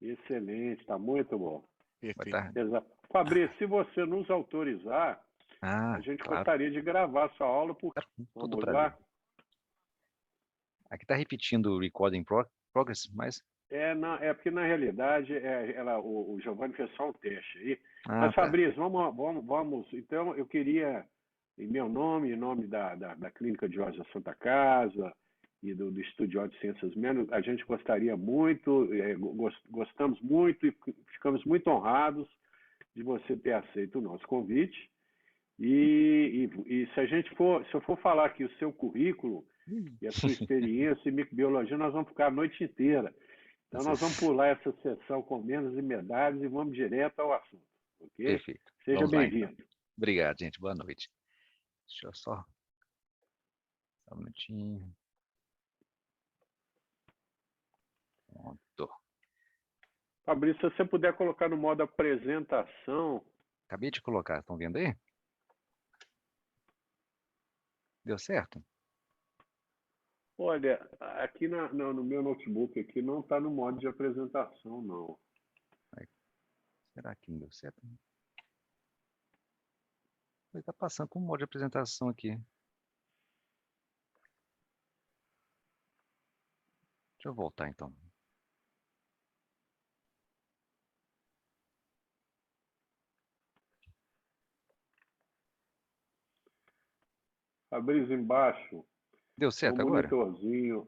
Excelente, está muito bom. Boa Perfeito. tarde. Exato. Fabrício, se você nos autorizar, a Ah, gente claro. gostaria de gravar sua aula, Claro, com todo vamos prazer. lá? Aqui está repetindo o recording progress, mas... É porque, na realidade, o Giovanni fez só um teste aí. Ah, Mas, tá. Fabrício, vamos. Então, eu queria, em meu nome, em nome da Clínica de Olhos da Santa Casa e do Estúdio de Ciências Médicas, a gente gostaria muito, gostamos muito e ficamos muito honrados de você ter aceito o nosso convite. E se eu for falar aqui o seu currículo e a sua experiência em microbiologia, nós vamos ficar a noite inteira. Então, nós vamos pular essa sessão com menos e medalhas e vamos direto ao assunto, ok? Perfeito. Seja Vamos lá, então. bem-vindo. Obrigado, gente. Boa noite. Deixa eu só um minutinho. Pronto. Fabrício, se você puder colocar no modo apresentação. Acabei de colocar. Estão vendo aí? Deu certo? Olha, aqui no meu notebook aqui não está no modo de apresentação, não. Será que não deu certo? Ele está passando por um modo de apresentação aqui. Deixa eu voltar, então. Fabrício, embaixo, Deu no certo agora? monitorzinho,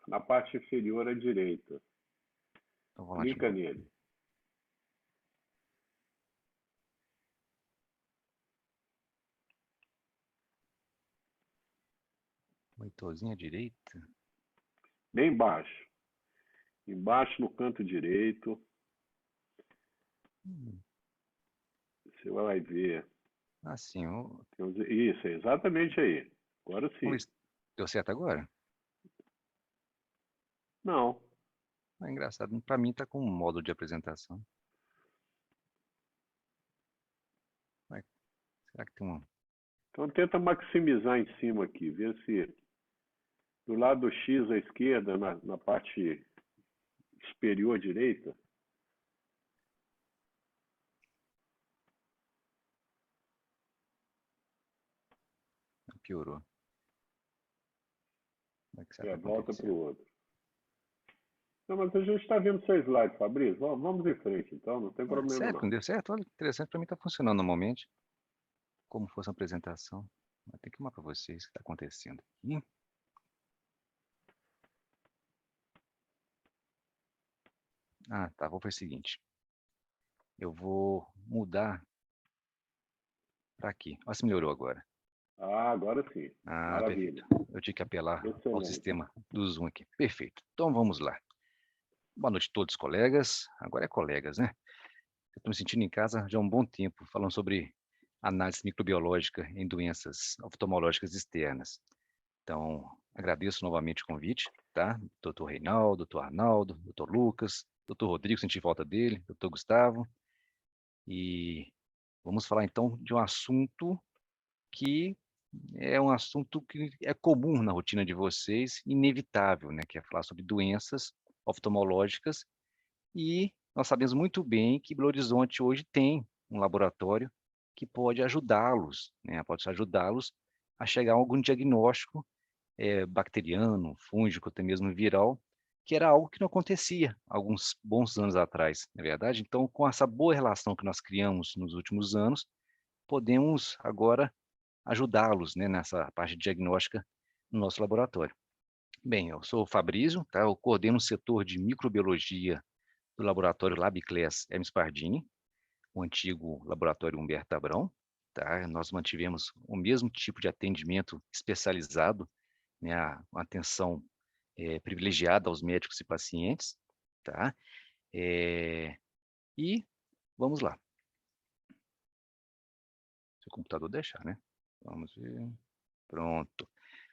na parte inferior à direita. Então, vou lá de Clica novo. nele. Monitorzinho à direita. Bem baixo. Embaixo no canto direito. Você vai ver. Assim, Isso, é exatamente aí. Agora sim. vamos ver se deu certo agora? Não. É engraçado. Para mim, está com um modo de apresentação. Será que tem uma... Então tenta maximizar em cima aqui. Vê se do lado do X à esquerda, na parte superior direita. Piorou. Como é que será que Volta para aconteceu? o outro. Não, mas a gente está vendo seu slide, Fabrício. Vamos em frente, então, não tem problema Sério, não. não deu certo? Olha, interessante. Para mim está funcionando normalmente. Como fosse uma apresentação. Mas tem que arrumar para vocês o que está acontecendo aqui. Ah, tá. Vou fazer o seguinte. Eu vou mudar para aqui. Olha se melhorou agora. Ah, agora sim. Ah, Maravilha. perfeito. Eu tinha que apelar ao Excelente. sistema do Zoom aqui. Perfeito. Então vamos lá. Boa noite a todos, colegas. Agora é colegas, né? Eu estou me sentindo em casa já há um bom tempo, falando sobre análise microbiológica em doenças oftalmológicas externas. Então, agradeço novamente o convite, tá? Doutor Reinaldo, doutor Arnaldo, doutor Lucas, doutor Rodrigo, senti falta dele, doutor Gustavo. E vamos falar então de um assunto que é um assunto que é comum na rotina de vocês, inevitável, né? Que é falar sobre doenças oftalmológicas. E nós sabemos muito bem que Belo Horizonte hoje tem um laboratório que pode ajudá-los, né? Pode ajudá-los a chegar a algum diagnóstico bacteriano, fúngico, até mesmo viral, que era algo que não acontecia alguns bons anos atrás, não é verdade? Então, com essa boa relação que nós criamos nos últimos anos, podemos agora ajudá-los, né, nessa parte diagnóstica no nosso laboratório. Bem, eu sou o Fabrício, tá? Eu coordeno o setor de microbiologia do laboratório LabClass Hermes Pardini, o antigo laboratório Humberto Abrão, tá? Nós mantivemos o mesmo tipo de atendimento especializado, né, uma atenção privilegiada aos médicos e pacientes, tá? E vamos lá. Se o computador deixar, né? Vamos ver. Pronto.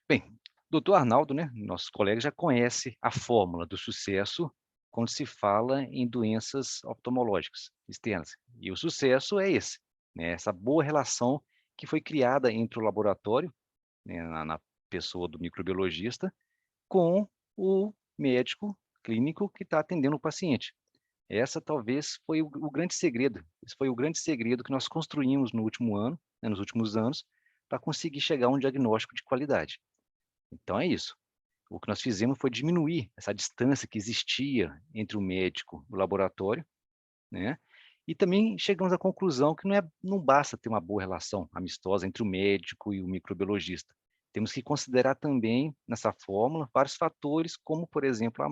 Bem, doutor Arnaldo, né, nosso colega, já conhece a fórmula do sucesso quando se fala em doenças oftalmológicas externas. E o sucesso é esse, né, essa boa relação que foi criada entre o laboratório, né, na pessoa do microbiologista, com o médico clínico que está atendendo o paciente. Essa talvez foi o grande segredo. Esse foi o grande segredo que nós construímos no último ano, né, nos últimos anos, para conseguir chegar a um diagnóstico de qualidade. Então é isso. O que nós fizemos foi diminuir essa distância que existia entre o médico e o laboratório, né? E também chegamos à conclusão que não basta ter uma boa relação amistosa entre o médico e o microbiologista. Temos que considerar também, nessa fórmula, vários fatores, como, por exemplo, a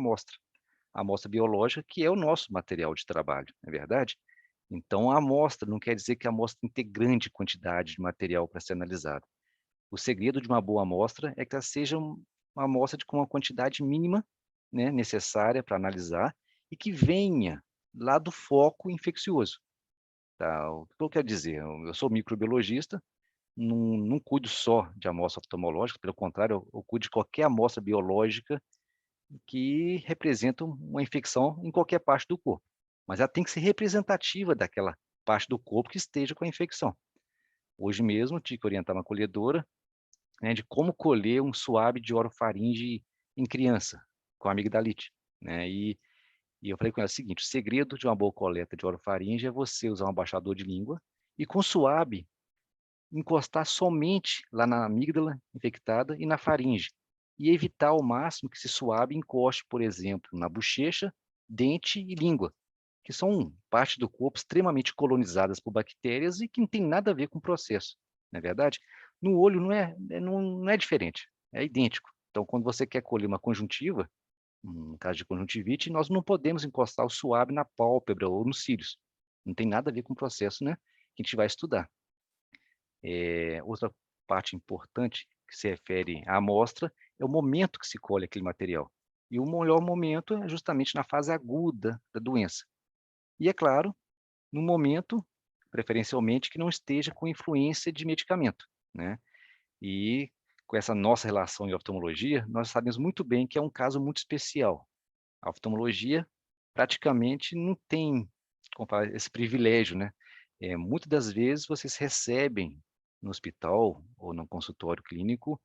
amostra biológica, que é o nosso material de trabalho, não é verdade? Então, a amostra não quer dizer que a amostra tem que ter grande quantidade de material para ser analisada. O segredo de uma boa amostra é que ela seja uma amostra com uma quantidade mínima, né, necessária para analisar e que venha lá do foco infeccioso. Tá? O que eu quero dizer? Eu sou microbiologista, não cuido só de amostra oftalmológica, pelo contrário, eu cuido de qualquer amostra biológica que representa uma infecção em qualquer parte do corpo. Mas ela tem que ser representativa daquela parte do corpo que esteja com a infecção. Hoje mesmo, tive que orientar uma colhedora, né, de como colher um suave de orofaringe em criança, com amigdalite. Né? E eu falei com ela o seguinte: o segredo de uma boa coleta de orofaringe é você usar um abaixador de língua e com suave encostar somente lá na amígdala infectada e na faringe, e evitar ao máximo que esse suave encoste, por exemplo, na bochecha, dente e língua, que são partes do corpo extremamente colonizadas por bactérias e que não tem nada a ver com o processo, não é verdade? No olho não é diferente, é idêntico. Então, quando você quer colher uma conjuntiva, no caso de conjuntivite, nós não podemos encostar o suave na pálpebra ou nos cílios. Não tem nada a ver com o processo, né, que a gente vai estudar. Outra parte importante que se refere à amostra é o momento que se colhe aquele material. E o melhor momento é justamente na fase aguda da doença. E, é claro, no momento, preferencialmente, que não esteja com influência de medicamento, né? E com essa nossa relação em oftalmologia, nós sabemos muito bem que é um caso muito especial. A oftalmologia praticamente não tem, como falar, esse privilégio, né? Muitas das vezes vocês recebem no hospital ou no consultório clínico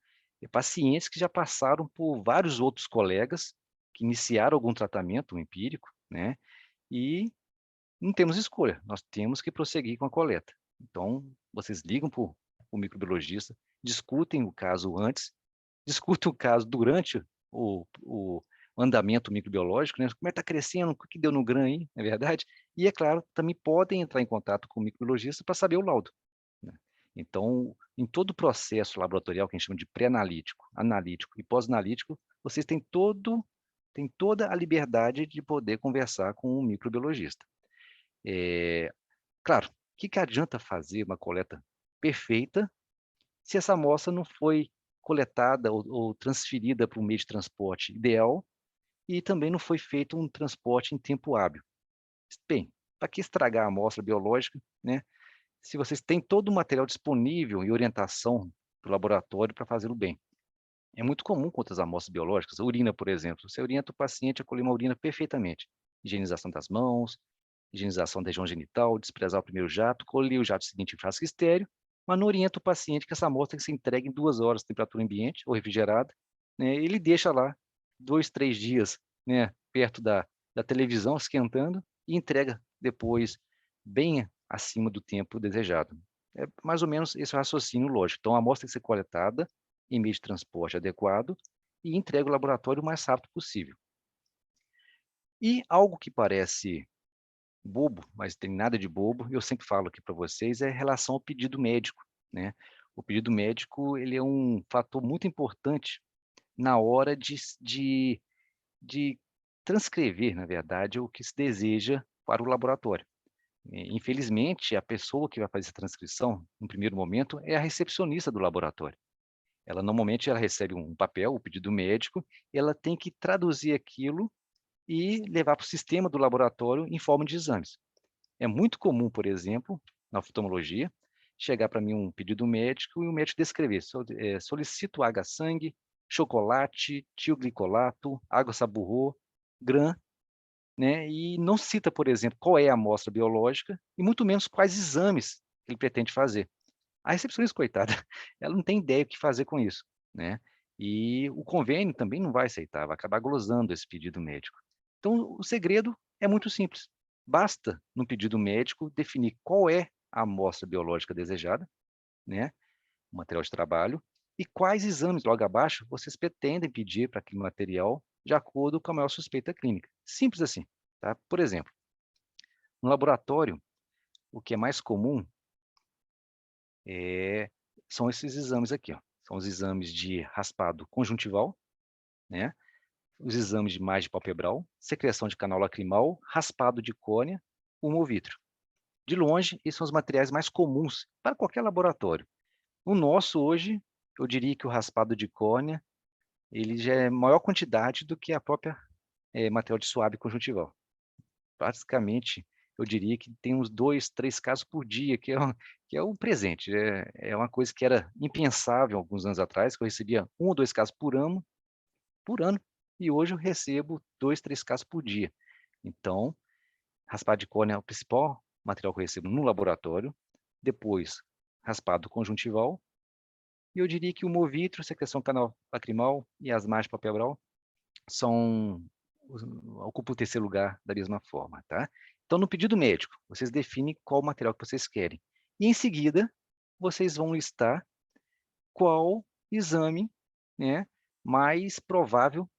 pacientes que já passaram por vários outros colegas que iniciaram algum tratamento empírico, né? E não temos escolha, nós temos que prosseguir com a coleta. Então, vocês ligam para o microbiologista, discutem o caso antes, discutem o caso durante o andamento microbiológico, né? Como é que está crescendo, o que deu no GRAM aí, não é verdade? E, é claro, também podem entrar em contato com o microbiologista para saber o laudo. Né? Então, em todo o processo laboratorial, que a gente chama de pré-analítico, analítico e pós-analítico, vocês têm toda a liberdade de poder conversar com o microbiologista. Claro, o que adianta fazer uma coleta perfeita se essa amostra não foi coletada ou transferida para um meio de transporte ideal e também não foi feito um transporte em tempo hábil? Bem, para que estragar a amostra biológica, né, se vocês têm todo o material disponível e orientação do laboratório para fazê-lo bem? É muito comum com outras amostras biológicas, a urina, por exemplo. Você orienta o paciente a colher uma urina perfeitamente. Higienização das mãos, higienização da região genital, desprezar o primeiro jato, colher o jato seguinte em frasco estéreo, mas não orienta o paciente que essa amostra tem que ser entregue em 2 horas, temperatura ambiente ou refrigerada, né? Ele deixa lá 2, 3 dias, né, perto da televisão, esquentando, e entrega depois bem acima do tempo desejado. É mais ou menos esse raciocínio lógico. Então, a amostra tem que ser coletada em meio de transporte adequado e entregue ao laboratório o mais rápido possível. E algo que parece bobo, mas tem nada de bobo, eu sempre falo aqui para vocês, é em relação ao pedido médico, né? O pedido médico, ele é um fator muito importante na hora de transcrever, na verdade, o que se deseja para o laboratório. Infelizmente, a pessoa que vai fazer essa transcrição, no primeiro momento, é a recepcionista do laboratório. Normalmente, ela recebe um papel, o pedido médico, e ela tem que traduzir aquilo e levar para o sistema do laboratório em forma de exames. É muito comum, por exemplo, na oftalmologia, chegar para mim um pedido médico e o médico descrever: solicito H-sangue, chocolate, tioglicolato, água saburro, GRAM, né? E não cita, por exemplo, qual é a amostra biológica e muito menos quais exames que ele pretende fazer. A recepcionista, coitada, ela não tem ideia o que fazer com isso, né? E o convênio também não vai aceitar, vai acabar glosando esse pedido médico. Então, o segredo é muito simples. Basta, no pedido médico, definir qual é a amostra biológica desejada, né, o material de trabalho, e quais exames, logo abaixo, vocês pretendem pedir para aquele material de acordo com a maior suspeita clínica. Simples assim, tá? Por exemplo, no laboratório, o que é mais comum são esses exames aqui, ó. São os exames de raspado conjuntival, né? Os exames de imagem palpebral, secreção de canal lacrimal, raspado de córnea, humovítrio. De longe, esses são os materiais mais comuns para qualquer laboratório. O nosso hoje, eu diria que o raspado de córnea, ele já é maior quantidade do que a própria material de suave conjuntival. Praticamente, eu diria que tem uns 2, 3 casos por dia, que é o presente. É uma coisa que era impensável alguns anos atrás, que eu recebia 1 ou 2 casos por ano, e hoje eu recebo 2, 3 casos por dia. Então, raspado de córnea é o principal material que eu recebo no laboratório, depois raspado conjuntival, e eu diria que o movítrio, secreção canal lacrimal e as margens palpebral são ocupam o terceiro lugar da mesma forma, tá? Então, no pedido médico, vocês definem qual material que vocês querem. E, em seguida, vocês vão listar qual exame, né, mais provável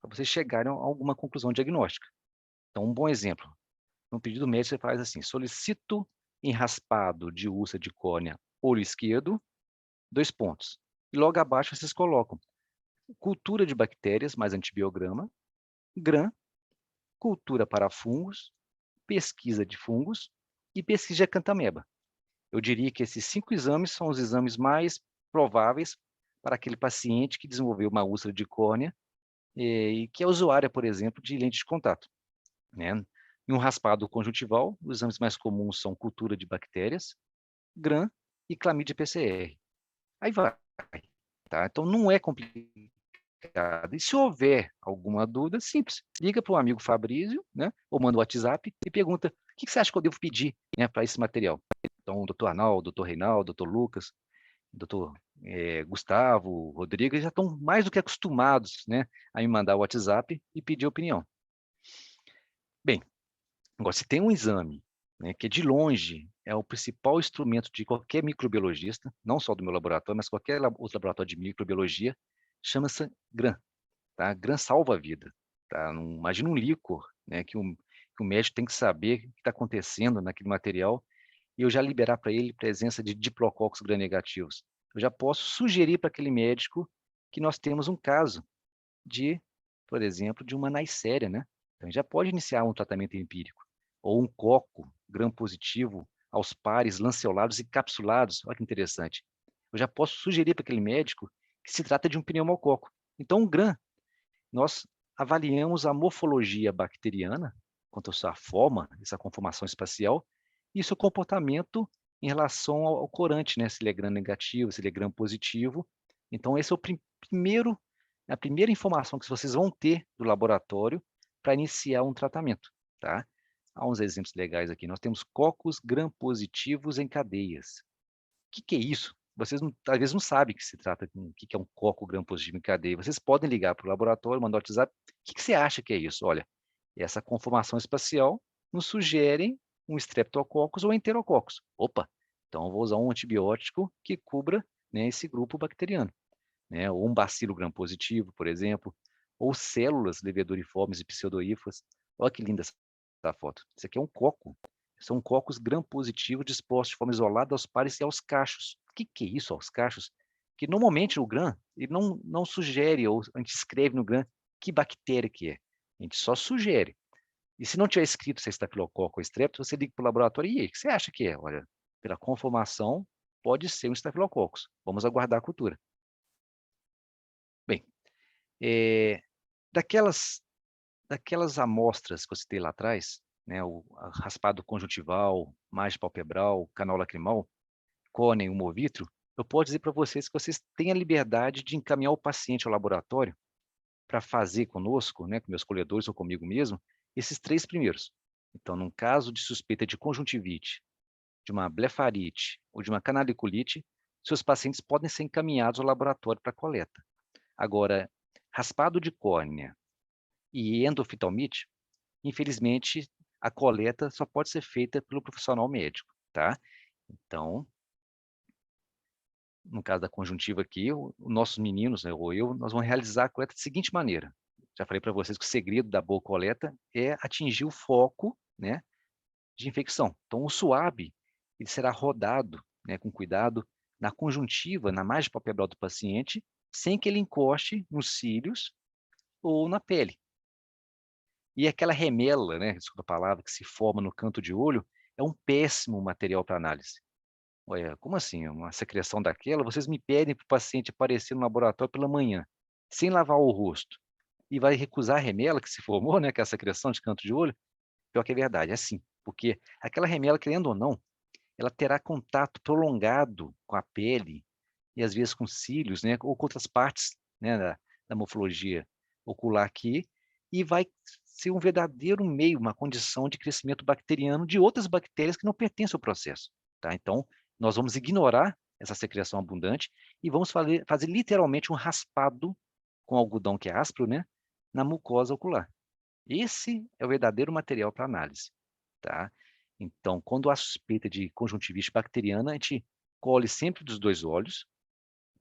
para vocês chegarem a alguma conclusão diagnóstica. Então, um bom exemplo. No pedido médico, você faz assim: solicito em raspado de úlcera de córnea olho esquerdo, 2 pontos. E logo abaixo vocês colocam cultura de bactérias mais antibiograma, GRAM, cultura para fungos, pesquisa de fungos e pesquisa de acantameba. Eu diria que esses 5 exames são os exames mais prováveis para aquele paciente que desenvolveu uma úlcera de córnea e que é usuária, por exemplo, de lente de contato, né? Em um raspado conjuntival, os exames mais comuns são cultura de bactérias, GRAM e clamídia PCR. Aí vai, tá? Então não é complicado. E se houver alguma dúvida, simples, liga para o amigo Fabrício, né? Ou manda o WhatsApp e pergunta: o que você acha que eu devo pedir, né, para esse material? Então, o doutor Arnaldo, doutor Reinaldo, doutor Lucas, doutor Gustavo, Rodrigo, eles já estão mais do que acostumados, né, a me mandar o WhatsApp e pedir opinião. Bem, agora, se tem um exame, né, que de longe é o principal instrumento de qualquer microbiologista, não só do meu laboratório, mas qualquer outro laboratório de microbiologia, chama-se GRAM. Tá? GRAM salva a vida. Tá? Imagina um líquor, né, que o médico tem que saber o que está acontecendo naquele material e eu já liberar para ele presença de diplococos gram-negativos. Eu já posso sugerir para aquele médico que nós temos um caso de, por exemplo, de uma naicéria, né? Então, já pode iniciar um tratamento empírico. Ou um coco gram-positivo aos pares lanceolados e capsulados. Olha que interessante. Eu já posso sugerir para aquele médico que se trata de um pneumococo. Então, o gram, nós avaliamos a morfologia bacteriana, quanto à sua forma, essa conformação espacial, e seu comportamento em relação ao corante, né? Se ele é gram negativo, se ele é gram positivo. Então, esse é o primeiro, a primeira informação que vocês vão ter do laboratório para iniciar um tratamento, tá? Há uns exemplos legais aqui. Nós temos cocos gram-positivos em cadeias. O que é isso? Vocês às vezes não sabem que se trata de o que é um coco gram-positivo em cadeia. Vocês podem ligar para o laboratório, mandar o WhatsApp. O que você acha que é isso? Olha, essa conformação espacial nos sugere um Streptococcus ou Enterococcus. Opa, então eu vou usar um antibiótico que cubra, né, esse grupo bacteriano, né? Ou um bacilo gram-positivo, por exemplo, ou células levedoriformes e pseudoífas. Olha que linda essa foto. Isso aqui é um coco. São cocos gram-positivos dispostos de forma isolada aos pares e aos cachos. O que é isso, aos cachos? Que normalmente o gram, ele não sugere, ou a gente escreve no gram que bactéria que é. A gente só sugere. E se não tiver escrito se é estafilococo ou strepto, você liga para o laboratório e aí, o que você acha que é? Olha, pela conformação, pode ser um estafilococcus. Vamos aguardar a cultura. Bem, daquelas amostras que eu citei lá atrás, né, o raspado conjuntival, margem palpebral, canal lacrimal, córnea e humovítrio, eu posso dizer para vocês que vocês têm a liberdade de encaminhar o paciente ao laboratório para fazer conosco, né, com meus colhedores ou comigo mesmo, esses 3 primeiros. Então, num caso de suspeita de conjuntivite, de uma blefarite ou de uma canaliculite, seus pacientes podem ser encaminhados ao laboratório para coleta. Agora, raspado de córnea e endoftalmite, infelizmente, a coleta só pode ser feita pelo profissional médico, tá? Então, no caso da conjuntiva aqui, os nossos meninos, né, ou eu, nós vamos realizar a coleta da seguinte maneira. Já falei para vocês que o segredo da boa coleta é atingir o foco, né, de infecção. Então, o suave, ele será rodado, né, com cuidado na conjuntiva, na margem palpebral do paciente, sem que ele encoste nos cílios ou na pele. E aquela remela, né, desculpa a palavra, que se forma no canto de olho, é um péssimo material para análise. Olha, como assim? Uma secreção daquela? Vocês me pedem para o paciente aparecer no laboratório pela manhã, sem lavar o rosto, e vai recusar a remela que se formou, né, que é a secreção de canto de olho? Pior que é verdade, é assim. Porque aquela remela, querendo ou não, ela terá contato prolongado com a pele, e às vezes com cílios, né, ou com outras partes, né, da morfologia ocular aqui, e vai ser um verdadeiro meio, uma condição de crescimento bacteriano de outras bactérias que não pertencem ao processo, tá? Então, nós vamos ignorar essa secreção abundante e vamos fazer literalmente um raspado com algodão que é áspero, né, na mucosa ocular. Esse é o verdadeiro material para análise, tá? Então, quando há suspeita de conjuntivite bacteriana, a gente colhe sempre dos dois olhos.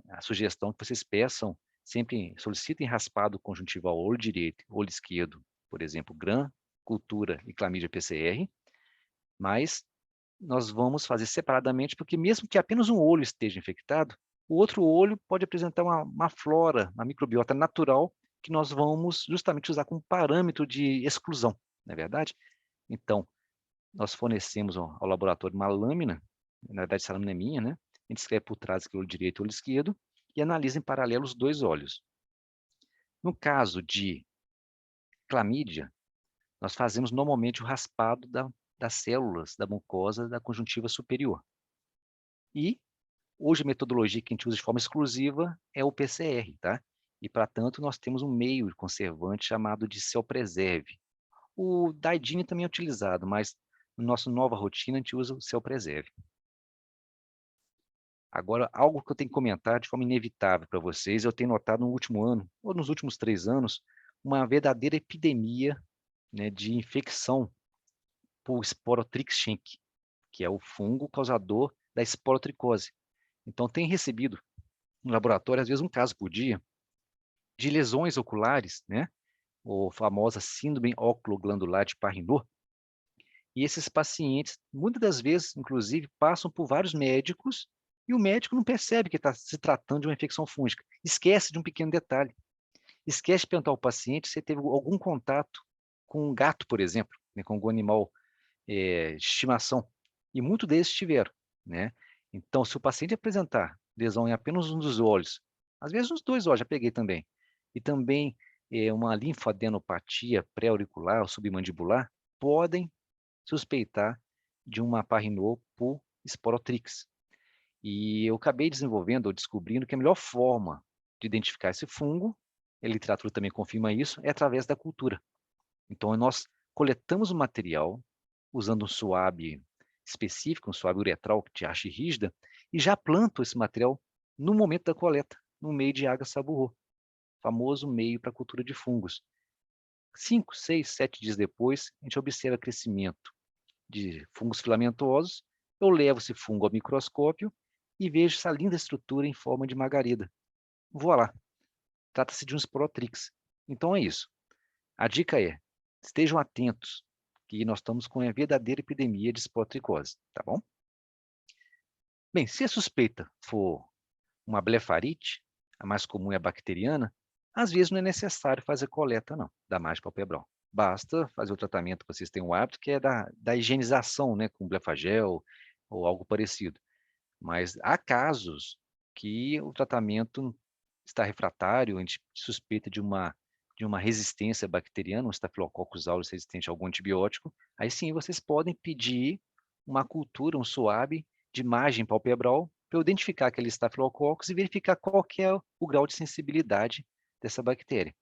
A sugestão é que vocês peçam, sempre solicitem raspado conjuntival ao olho direito, olho esquerdo, por exemplo, Gram, cultura e clamídia PCR, mas nós vamos fazer separadamente, porque mesmo que apenas um olho esteja infectado, o outro olho pode apresentar uma flora, uma microbiota natural, que nós vamos justamente usar como parâmetro de exclusão, não é verdade? Então, nós fornecemos ao laboratório uma lâmina, na verdade essa lâmina é minha, né? A gente escreve por trás aqui o olho direito e o olho esquerdo, e analisa em paralelo os dois olhos. No caso de clamídia, nós fazemos normalmente o raspado das células da mucosa da conjuntiva superior. E hoje a metodologia que a gente usa de forma exclusiva é o PCR, tá? E, para tanto, nós temos um meio conservante chamado de CellPreserve. O Daidine também é utilizado, mas na nossa nova rotina a gente usa o CellPreserve. Agora, algo que eu tenho que comentar de forma inevitável para vocês, eu tenho notado no último ano, ou nos últimos 3 anos, uma verdadeira epidemia, né, de infecção por Sporotrix schenck, que é o fungo causador da esporotricose. Então, tem recebido no laboratório, às vezes, um caso por dia, de lesões oculares, né? Ou famosa síndrome oculoglandular de Parrinot. E esses pacientes, muitas das vezes, inclusive, passam por vários médicos e o médico não percebe que está se tratando de uma infecção fúngica. Esquece de um pequeno detalhe. Esquece de perguntar ao paciente se teve algum contato com um gato, por exemplo, né, com algum animal de estimação. E muitos deles tiveram, né? Então, se o paciente apresentar lesão em apenas um dos olhos, às vezes nos dois olhos, já peguei também, e também uma linfadenopatia pré-auricular ou submandibular, podem suspeitar de uma Parrinot por Sporotrix. E eu acabei desenvolvendo ou descobrindo que a melhor forma de identificar esse fungo, a literatura também confirma isso, é através da cultura. Então, nós coletamos o material usando um suave específico, um suave uretral de haste rígida, e já planto esse material no momento da coleta, no meio de água saburro, famoso meio para cultura de fungos. 5, 6, 7 dias depois, a gente observa crescimento de fungos filamentosos. Eu levo esse fungo ao microscópio e vejo essa linda estrutura em forma de margarida. Voilá! Trata-se de um Sporotrix. Então é isso. A dica é, estejam atentos, que nós estamos com a verdadeira epidemia de esporotricose, tá bom? Bem, se a suspeita for uma blefarite, a mais comum é a bacteriana, às vezes não é necessário fazer coleta, não, da margem palpebral. Basta fazer o tratamento que vocês têm o hábito, que é da higienização, né, com blefagel ou algo parecido. Mas há casos que o tratamento está refratário, a gente suspeita de uma resistência bacteriana, um Staphylococcus aureus resistente a algum antibiótico, aí sim vocês podem pedir uma cultura, um SWAB de margem palpebral para eu identificar aquele Staphylococcus e verificar qual que é o grau de sensibilidade dessa bactéria.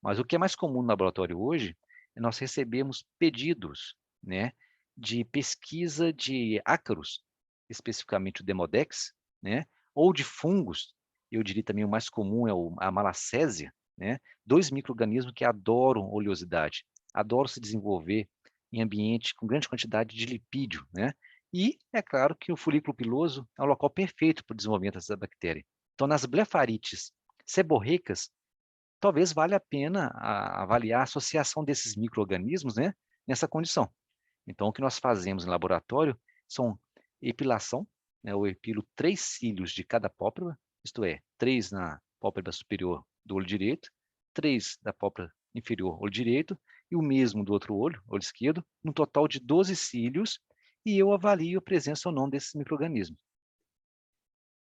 Mas o que é mais comum no laboratório hoje é nós recebemos pedidos, né, de pesquisa de ácaros, especificamente o Demodex, né, ou de fungos. Eu diria também o mais comum é a Malacésia, né, dois micro-organismos que adoram oleosidade, adoram se desenvolver em ambiente com grande quantidade de lipídio, né? E é claro que o folículo piloso é o local perfeito para o desenvolvimento dessa bactéria. Então, nas blefarites seborreicas, talvez valha a pena avaliar a associação desses micro-organismos, né, nessa condição. Então, o que nós fazemos em laboratório são epilação, né, eu epilo 3 cílios de cada pálpebra, isto é, 3 na pálpebra superior do olho direito, 3 da pálpebra inferior, olho direito, e o mesmo do outro olho, olho esquerdo, um total de 12 cílios, e eu avalio a presença ou não desses micro-organismos.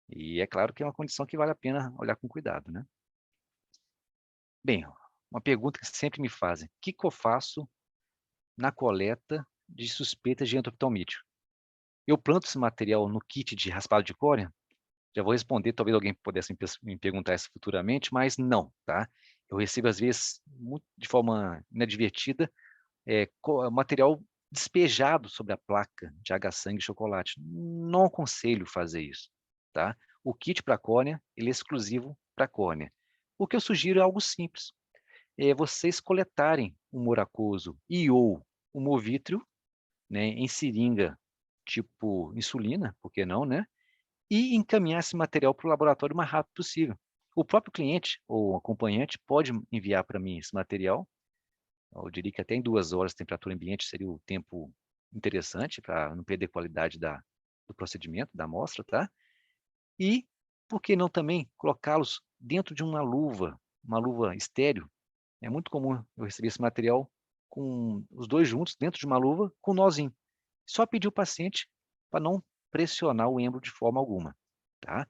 E é claro que é uma condição que vale a pena olhar com cuidado, né? Bem, uma pergunta que sempre me fazem: o que eu faço na coleta de suspeitas de endoftalmite? Eu planto esse material no kit de raspado de córnea? Já vou responder, talvez alguém pudesse me perguntar isso futuramente, mas não, tá? Eu recebo, às vezes, de forma inadvertida, material despejado sobre a placa de H-sangue e chocolate. Não aconselho fazer isso, tá? O kit para córnea, ele é exclusivo para córnea. O que eu sugiro é algo simples. É vocês coletarem o humor aquoso e ou o movítrio, né, em seringa tipo insulina, por que não, né? E encaminhar esse material para o laboratório o mais rápido possível. O próprio cliente ou acompanhante pode enviar para mim esse material. Eu diria que até em 2 horas, temperatura ambiente seria o tempo interessante para não perder qualidade do procedimento, da amostra, tá? E, por que não também colocá-los dentro de uma luva estéreo? É muito comum eu receber esse material com os dois juntos, dentro de uma luva, com um nozinho. Só pedir o paciente para não pressionar o êmbolo de forma alguma, tá?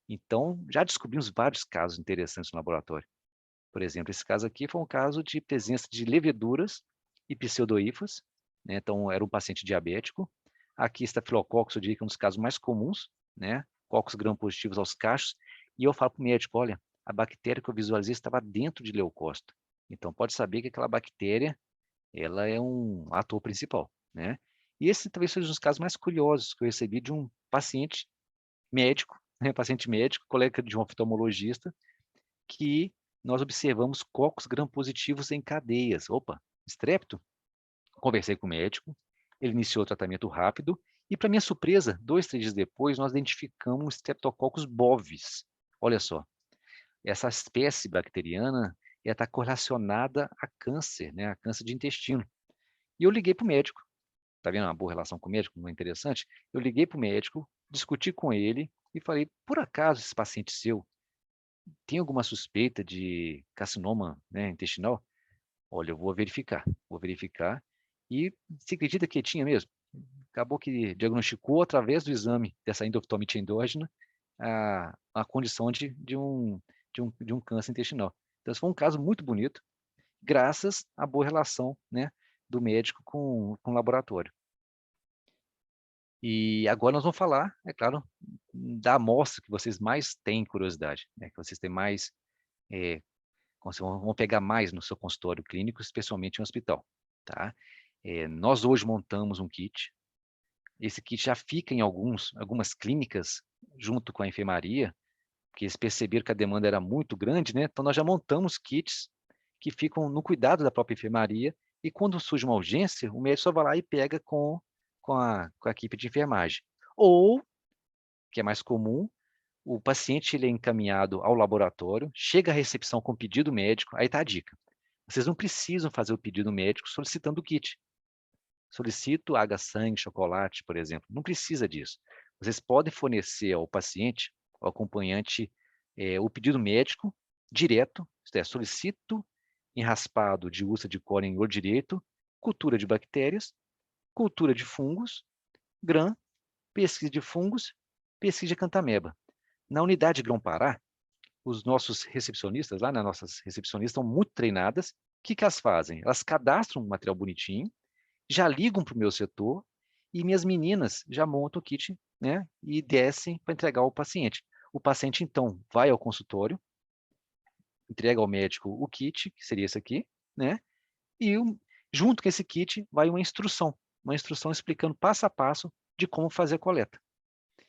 Então, já descobrimos vários casos interessantes no laboratório. Por exemplo, esse caso aqui foi um caso de presença de leveduras e pseudohifas, né? Então, era um paciente diabético. Aqui, estafilococcus, eu diria que é um dos casos mais comuns, né? Cocos gram-positivos aos cachos. E eu falo para o médico, olha, a bactéria que eu visualizei estava dentro de leucócito. Então, pode saber que aquela bactéria, ela é um ator principal, né? E esse talvez seja um dos casos mais curiosos que eu recebi de um paciente médico, né? Paciente médico, colega de um oftalmologista, que nós observamos cocos gram-positivos em cadeias. Opa, estrepto? Conversei com o médico, ele iniciou o tratamento rápido e, para minha surpresa, 2, 3 dias depois, nós identificamos Streptococcus bovis. Olha só, essa espécie bacteriana está correlacionada a câncer, né, a câncer de intestino. E eu liguei para o médico. Está vendo uma boa relação com o médico? Não é interessante? Eu liguei para o médico, discuti com ele e falei, por acaso esse paciente seu tem alguma suspeita de carcinoma, né, intestinal? Olha, eu vou verificar. E se acredita que tinha mesmo? Acabou que diagnosticou através do exame dessa endoftalmite endógena a condição de um câncer intestinal. Então, esse foi um caso muito bonito, graças à boa relação, né, do médico com o laboratório. E agora nós vamos falar, é claro, da amostra que vocês mais têm curiosidade, né, que vocês têm mais, vão pegar mais no seu consultório clínico, especialmente em hospital, tá? Nós hoje montamos um kit. Esse kit já fica em algumas clínicas, junto com a enfermaria, porque eles perceberam que a demanda era muito grande, né? Então, nós já montamos kits que ficam no cuidado da própria enfermaria, e quando surge uma urgência, o médico só vai lá e pega com a equipe de enfermagem. Ou, que é mais comum, o paciente ele é encaminhado ao laboratório, chega à recepção com pedido médico, aí está a dica. Vocês não precisam fazer o pedido médico solicitando o kit. Solicito H-sangue, chocolate, por exemplo. Não precisa disso. Vocês podem fornecer ao paciente, ao acompanhante, o pedido médico direto, isto é, solicito em raspado de úlcera de córnea em olho direito, cultura de bactérias, cultura de fungos, GRAM, pesquisa de fungos, pesquisa de cantameba. Na unidade de Grão-Pará, os nossos recepcionistas, lá nas nossas recepcionistas, estão muito treinadas. O que elas fazem? Elas cadastram um material bonitinho, já ligam para o meu setor e minhas meninas já montam o kit, né, e descem para entregar ao paciente. O paciente, então, vai ao consultório, entrega ao médico o kit, que seria esse aqui, né, e junto com esse kit vai uma instrução explicando passo a passo de como fazer a coleta.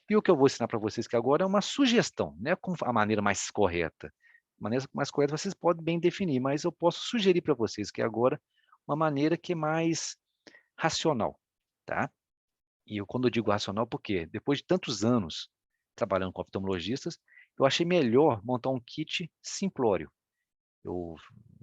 E o que eu vou ensinar para vocês que agora é uma sugestão, não é com a maneira mais correta. A maneira mais correta vocês podem bem definir, mas eu posso sugerir para vocês que agora uma maneira que é mais racional, tá? E quando eu digo racional, por quê? Depois de tantos anos trabalhando com oftalmologistas, eu achei melhor montar um kit simplório. Eu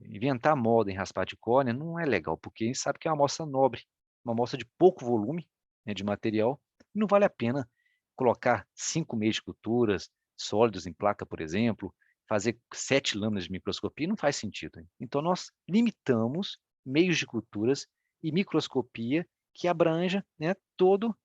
inventar moda em raspar de córnea não é legal, porque a gente sabe que é uma amostra nobre, uma amostra de pouco volume, né, de material, e não vale a pena colocar 5 meios de culturas sólidos em placa, por exemplo, fazer 7 lâminas de microscopia, não faz sentido. Então, nós limitamos meios de culturas e microscopia que abranja, né, todo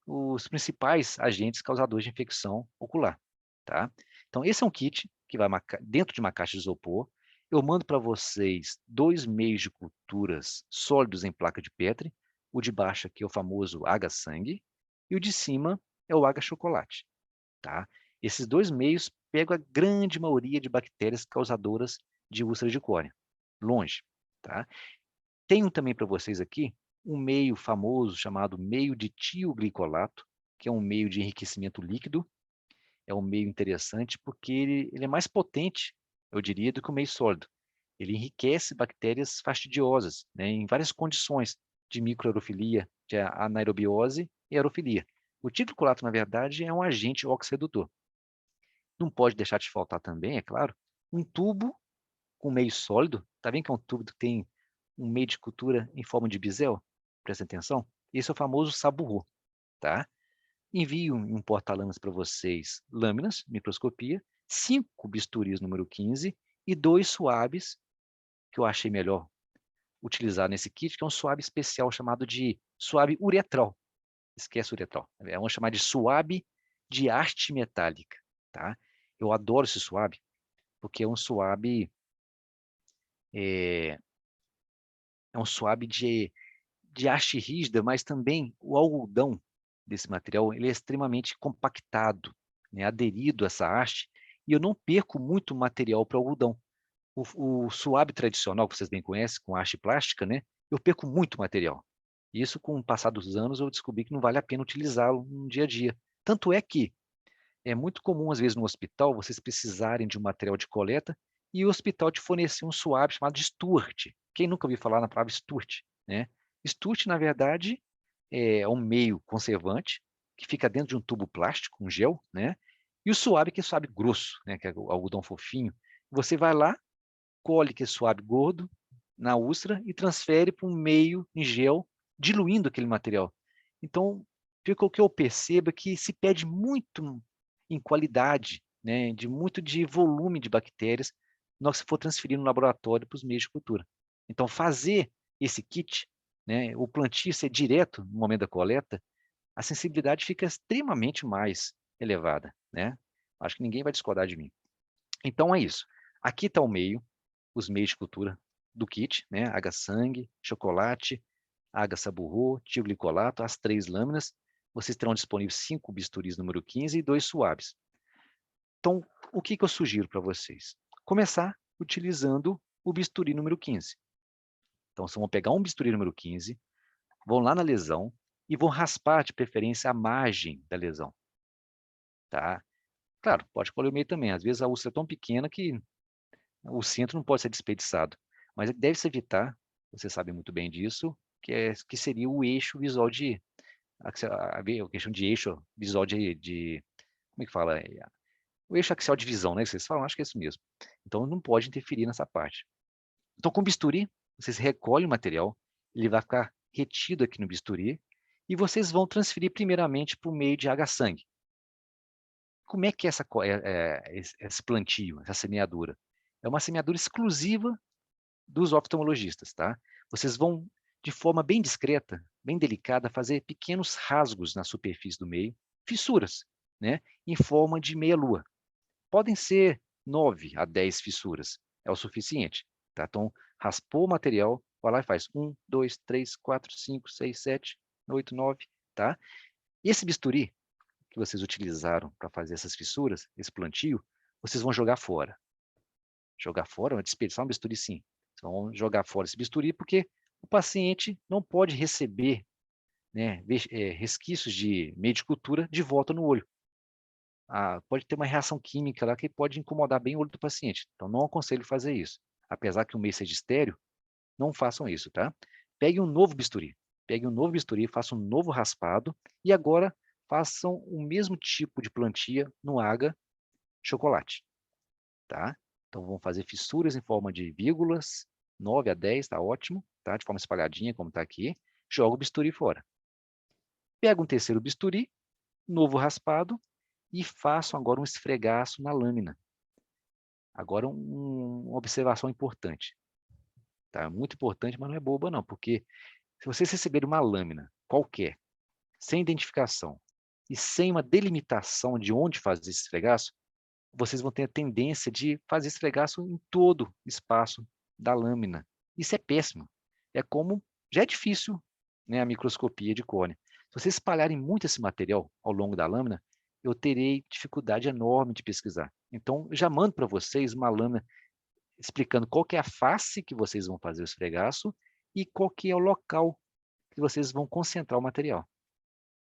os principais agentes causadores de infecção ocular, tá? Então, esse é um kit que vai dentro de uma caixa de isopor. Eu mando para vocês 2 meios de culturas sólidos em placa de Petri. O de baixo aqui é o famoso H-sangue e o de cima é o H-chocolate, tá? Esses 2 meios pegam a grande maioria de bactérias causadoras de úlcera de córnea, longe, tá? Tenho também para vocês aqui um meio famoso chamado meio de tioglicolato, que é um meio de enriquecimento líquido. É um meio interessante porque ele é mais potente, eu diria, do que o meio sólido. Ele enriquece bactérias fastidiosas, né, em várias condições de microaerofilia, de anaerobiose e aerofilia. O tioglicolato, na verdade, é um agente oxiredutor. Não pode deixar de faltar também, é claro, um tubo com meio sólido. Tá vendo que é um tubo que tem um meio de cultura em forma de bisel? Presta atenção. Esse é o famoso saburro, tá? Envio em um porta-lâminas para vocês lâminas, microscopia, 5 bisturis número 15 e 2 suaves, que eu achei melhor utilizar nesse kit, que é um suave especial chamado de suave uretral. Esquece o uretral. Vamos chamar de suave de haste metálica, tá? Eu adoro esse suave, porque é, é um suave de haste rígida, mas também o algodão desse material ele é extremamente compactado, né, aderido a essa haste, e eu não perco muito material para o algodão. O suave tradicional, que vocês bem conhecem, com haste plástica, né, eu perco muito material. Isso, com o passar dos anos, eu descobri que não vale a pena utilizá-lo no dia a dia. Tanto é que é muito comum, às vezes, no hospital, vocês precisarem de um material de coleta e o hospital te fornecer um suave chamado de Stuart. Quem nunca ouviu falar na palavra Stuart, né? Stuart, na verdade, é um meio conservante que fica dentro de um tubo plástico, um gel, né? E o suave, que é suave grosso, né? Que é o algodão fofinho. Você vai lá, colhe aquele suave gordo na úlcera e transfere para um meio em gel, diluindo aquele material. Então, o que eu percebo é que se perde muito em qualidade, né, muito de volume de bactérias, na hora que você for transferir no laboratório para os meios de cultura. Então, fazer esse kit, né, o plantio ser direto no momento da coleta, a sensibilidade fica extremamente mais elevada, né? Acho que ninguém vai discordar de mim. Então, é isso. Aqui está o meio, os meios de cultura do kit, né? H-sangue, chocolate, H-saburro, tioglicolato, as 3 lâminas. Vocês terão disponíveis 5 bisturis número 15 e 2 suaves. Então, o que eu sugiro para vocês? Começar utilizando o bisturi número 15. Então, vocês vão pegar um bisturi número 15, vão lá na lesão e vão raspar, de preferência, a margem da lesão. Tá? Claro, pode colher o meio também. Às vezes a úlcera é tão pequena que o centro não pode ser desperdiçado. Mas deve-se evitar, você sabe muito bem disso, que seria o eixo visual a questão de eixo visual como é que fala? O eixo axial de visão, né? Que vocês falam, acho que é isso mesmo. Então não pode interferir nessa parte. Então com o bisturi, vocês recolhem o material, ele vai ficar retido aqui no bisturi, e vocês vão transferir primeiramente para o meio de H-sangue. Como é que é esse plantio, essa semeadura? É uma semeadura exclusiva dos oftalmologistas, tá? Vocês vão, de forma bem discreta, bem delicada, fazer pequenos rasgos na superfície do meio, fissuras, né? Em forma de meia-lua. Podem ser 9 a 10 fissuras, é o suficiente, tá? Então, raspou o material, vai lá e faz 1, 2, 3, 4, 5, 6, 7, 8, 9, tá? E esse bisturi que vocês utilizaram para fazer essas fissuras, esse plantio, vocês vão jogar fora. Jogar fora, desperdiçar um bisturi, sim. Então, vamos jogar fora esse bisturi porque o paciente não pode receber, né, resquícios de meio de cultura de volta no olho. Pode ter uma reação química lá que pode incomodar bem o olho do paciente. Então, não aconselho fazer isso. Apesar que o meio seja estéreo, não façam isso, tá? Pegue um novo bisturi. peguem um novo bisturi, façam um novo raspado e agora façam o mesmo tipo de plantia no aga chocolate, tá? Então vão fazer fissuras em forma de vírgulas, 9 a 10, tá ótimo, tá? De forma espalhadinha, como está aqui. Joga o bisturi fora. Pega um terceiro bisturi, novo raspado, e façam agora um esfregaço na lâmina. Agora uma observação importante, tá? Muito importante, mas não é boba não, porque se vocês receberem uma lâmina qualquer, sem identificação e sem uma delimitação de onde fazer esse esfregaço, vocês vão ter a tendência de fazer esfregaço em todo o espaço da lâmina. Isso é péssimo. É como, já é difícil, né, a microscopia de córnea. Se vocês espalharem muito esse material ao longo da lâmina, eu terei dificuldade enorme de pesquisar. Então, eu já mando para vocês uma lâmina explicando qual que é a face que vocês vão fazer o esfregaço e qual que é o local que vocês vão concentrar o material.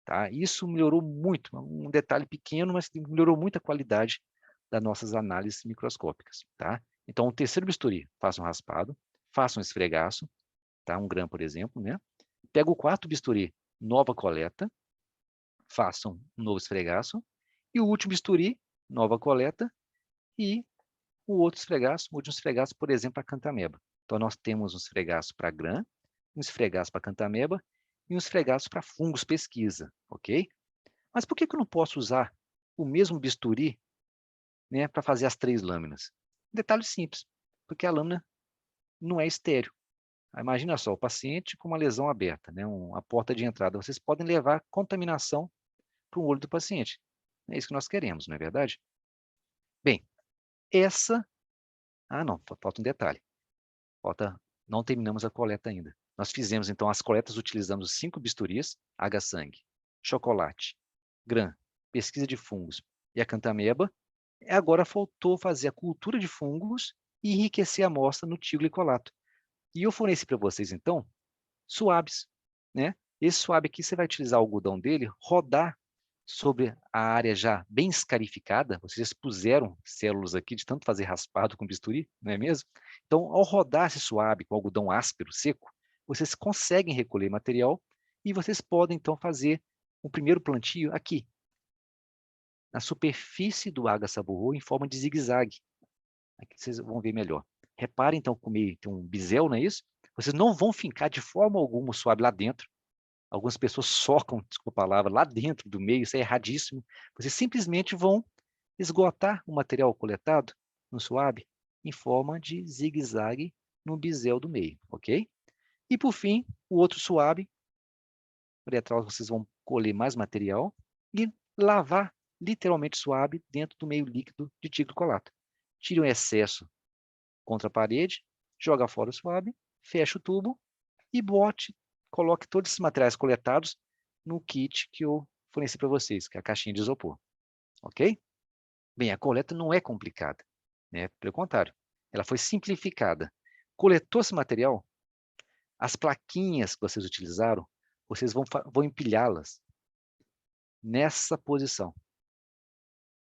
Tá? Isso melhorou muito, um detalhe pequeno, mas melhorou muito a qualidade das nossas análises microscópicas. Tá? Então, o terceiro bisturi, faça um raspado, faça um esfregaço, tá? 1 grama, por exemplo. Né? Pega o quarto bisturi, nova coleta, façam um novo esfregaço, e o último bisturi, nova coleta, e o outro esfregaço, o último esfregaço, por exemplo, a cantameba. Então, nós temos um esfregaço para grã, um esfregaço para cantameba e um esfregaço para fungos pesquisa, ok? Mas por que eu não posso usar o mesmo bisturi, né, para fazer as 3 lâminas? Detalhe simples, porque a lâmina não é estéril. Imagina só, o paciente com uma lesão aberta, né, a porta de entrada, vocês podem levar contaminação para o olho do paciente. É isso que nós queremos, não é verdade? Bem, essa... Ah, não, falta um detalhe. Não terminamos a coleta ainda. Nós fizemos, então, as coletas utilizando 5 bisturis, H-sangue, chocolate, grã, pesquisa de fungos e a cantameba. Agora faltou fazer a cultura de fungos e enriquecer a amostra no tioglicolato. E eu forneci para vocês, então, suaves, né? Esse suave aqui, você vai utilizar o algodão dele, rodar sobre a área já bem escarificada. Vocês expuseram células aqui de tanto fazer raspado com bisturi, não é mesmo? Então, ao rodar esse suave com algodão áspero, seco, vocês conseguem recolher material e vocês podem, então, fazer o primeiro plantio aqui, na superfície do agaçaburro em forma de zigue-zague. Aqui vocês vão ver melhor. Reparem, então, comigo, tem um bisel, não é isso? Vocês não vão fincar de forma alguma o suave lá dentro. Algumas pessoas socam, desculpa a palavra, lá dentro do meio, isso é erradíssimo. Vocês simplesmente vão esgotar o material coletado no suave em forma de zigue-zague no bisel do meio, ok? E, por fim, o outro suave, uretral, vocês vão colher mais material e lavar literalmente suave dentro do meio líquido de tiglocolato. Tire o excesso contra a parede, joga fora o suave, fecha o tubo e coloque todos esses materiais coletados no kit que eu forneci para vocês, que é a caixinha de isopor. Ok? Bem, a coleta não é complicada, né? Pelo contrário, ela foi simplificada. Coletou esse material, as plaquinhas que vocês utilizaram, vocês vão empilhá-las nessa posição.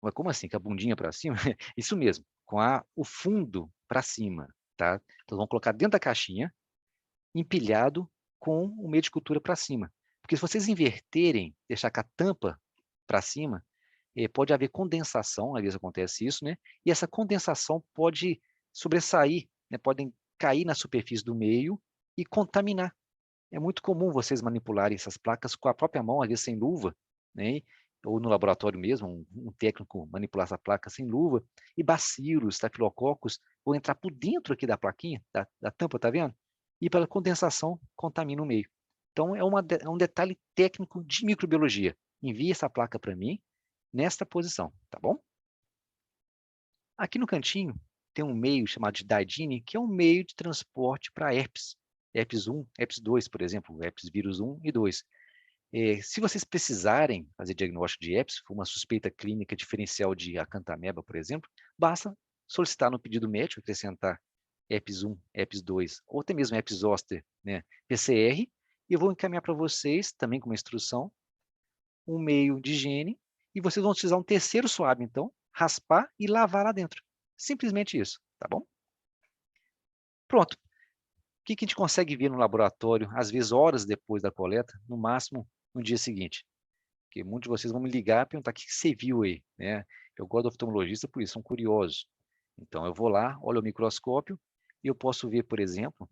Mas como assim? Com a bundinha para cima? Isso mesmo, com o fundo para cima, tá? Então, vão colocar dentro da caixinha, empilhado com o meio de cultura para cima. Porque se vocês inverterem, deixar com a tampa para cima, pode haver condensação, às vezes acontece isso, né? E essa condensação pode sobressair, né? Podem cair na superfície do meio e contaminar. É muito comum vocês manipularem essas placas com a própria mão, às vezes sem luva, né? Ou no laboratório mesmo, um técnico manipular essa placa sem luva, e bacilos, estafilococos vão entrar por dentro aqui da plaquinha, da tampa, tá vendo? E pela condensação contamina o meio. Então, é um detalhe técnico de microbiologia. Envie essa placa para mim nesta posição, tá bom? Aqui no cantinho tem um meio chamado de Daidine, que é um meio de transporte para herpes. Herpes 1, herpes 2, por exemplo, herpes vírus 1 e 2. Se vocês precisarem fazer diagnóstico de herpes, for uma suspeita clínica diferencial de acantameba, por exemplo, basta solicitar no pedido médico, acrescentar herpes 1, herpes 2, ou até mesmo herpes zoster, né, PCR, e eu vou encaminhar para vocês, também com uma instrução, um meio de higiene, e vocês vão utilizar um terceiro suave, então, raspar e lavar lá dentro. Simplesmente isso, tá bom? Pronto. que a gente consegue ver no laboratório, às vezes horas depois da coleta, no máximo no dia seguinte? Porque muitos de vocês vão me ligar e perguntar: "O que que você viu aí?", né. Eu gosto do oftalmologista por isso, são curiosos. Então eu vou lá, olho o microscópio e eu posso ver, por exemplo,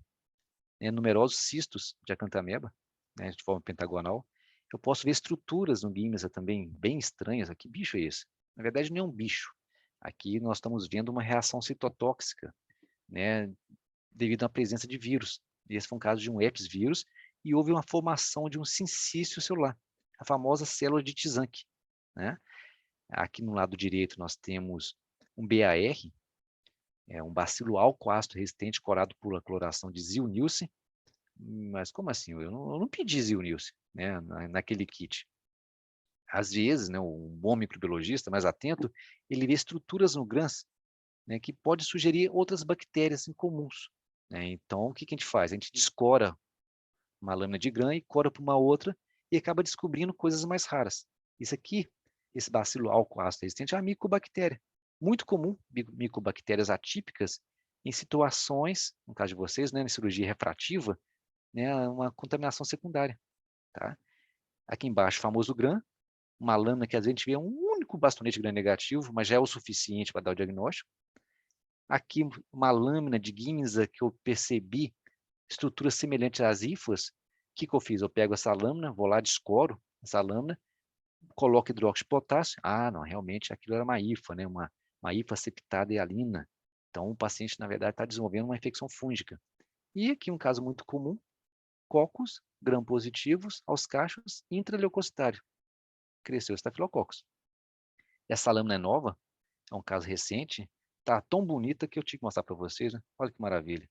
numerosos cistos de acanthameba, né, de forma pentagonal. Eu posso ver estruturas no Gimesa também bem estranhas. Que bicho é esse? Na verdade, não é um bicho. Aqui nós estamos vendo uma reação citotóxica, né, devido à presença de vírus. Esse foi um caso de um herpes vírus e houve uma formação de um sincício celular, a famosa célula de Tizanck, né? Aqui no lado direito nós temos um BAR, um bacilo álcool-ácido resistente corado por cloração de Zilnice. Mas como assim? Eu não pedi Zilnice, né, naquele kit. Às vezes, né, um bom microbiologista mais atento, ele vê estruturas no GRANS, né, que pode sugerir outras bactérias incomuns, né. Então, o que que a gente faz? A gente descora uma lâmina de Gram e cora para uma outra e acaba descobrindo coisas mais raras. Isso aqui, esse bacilo álcool-ácido resistente, é uma micobactéria, muito comum, micobactérias atípicas em situações, no caso de vocês, né, na cirurgia refrativa, né, uma contaminação secundária, tá? Aqui embaixo, o famoso Gram, uma lâmina que às vezes a gente vê um único bastonete Gram negativo, mas já é o suficiente para dar o diagnóstico. Aqui uma lâmina de Gimesa que eu percebi estruturas semelhantes às hifas. O que que eu fiz? Eu pego essa lâmina, vou lá, descoro essa lâmina, coloco hidróxido de potássio. Ah, não, realmente aquilo era uma hifa, né? Uma hifa septada hialina. Então o paciente, na verdade, está desenvolvendo uma infecção fúngica. E aqui um caso muito comum, cocos gram-positivos aos cachos intraleucocitário. Cresceu estafilococcus. Essa lâmina é nova, é um caso recente, tá tão bonita que eu tive que mostrar para vocês, né? Olha que maravilha.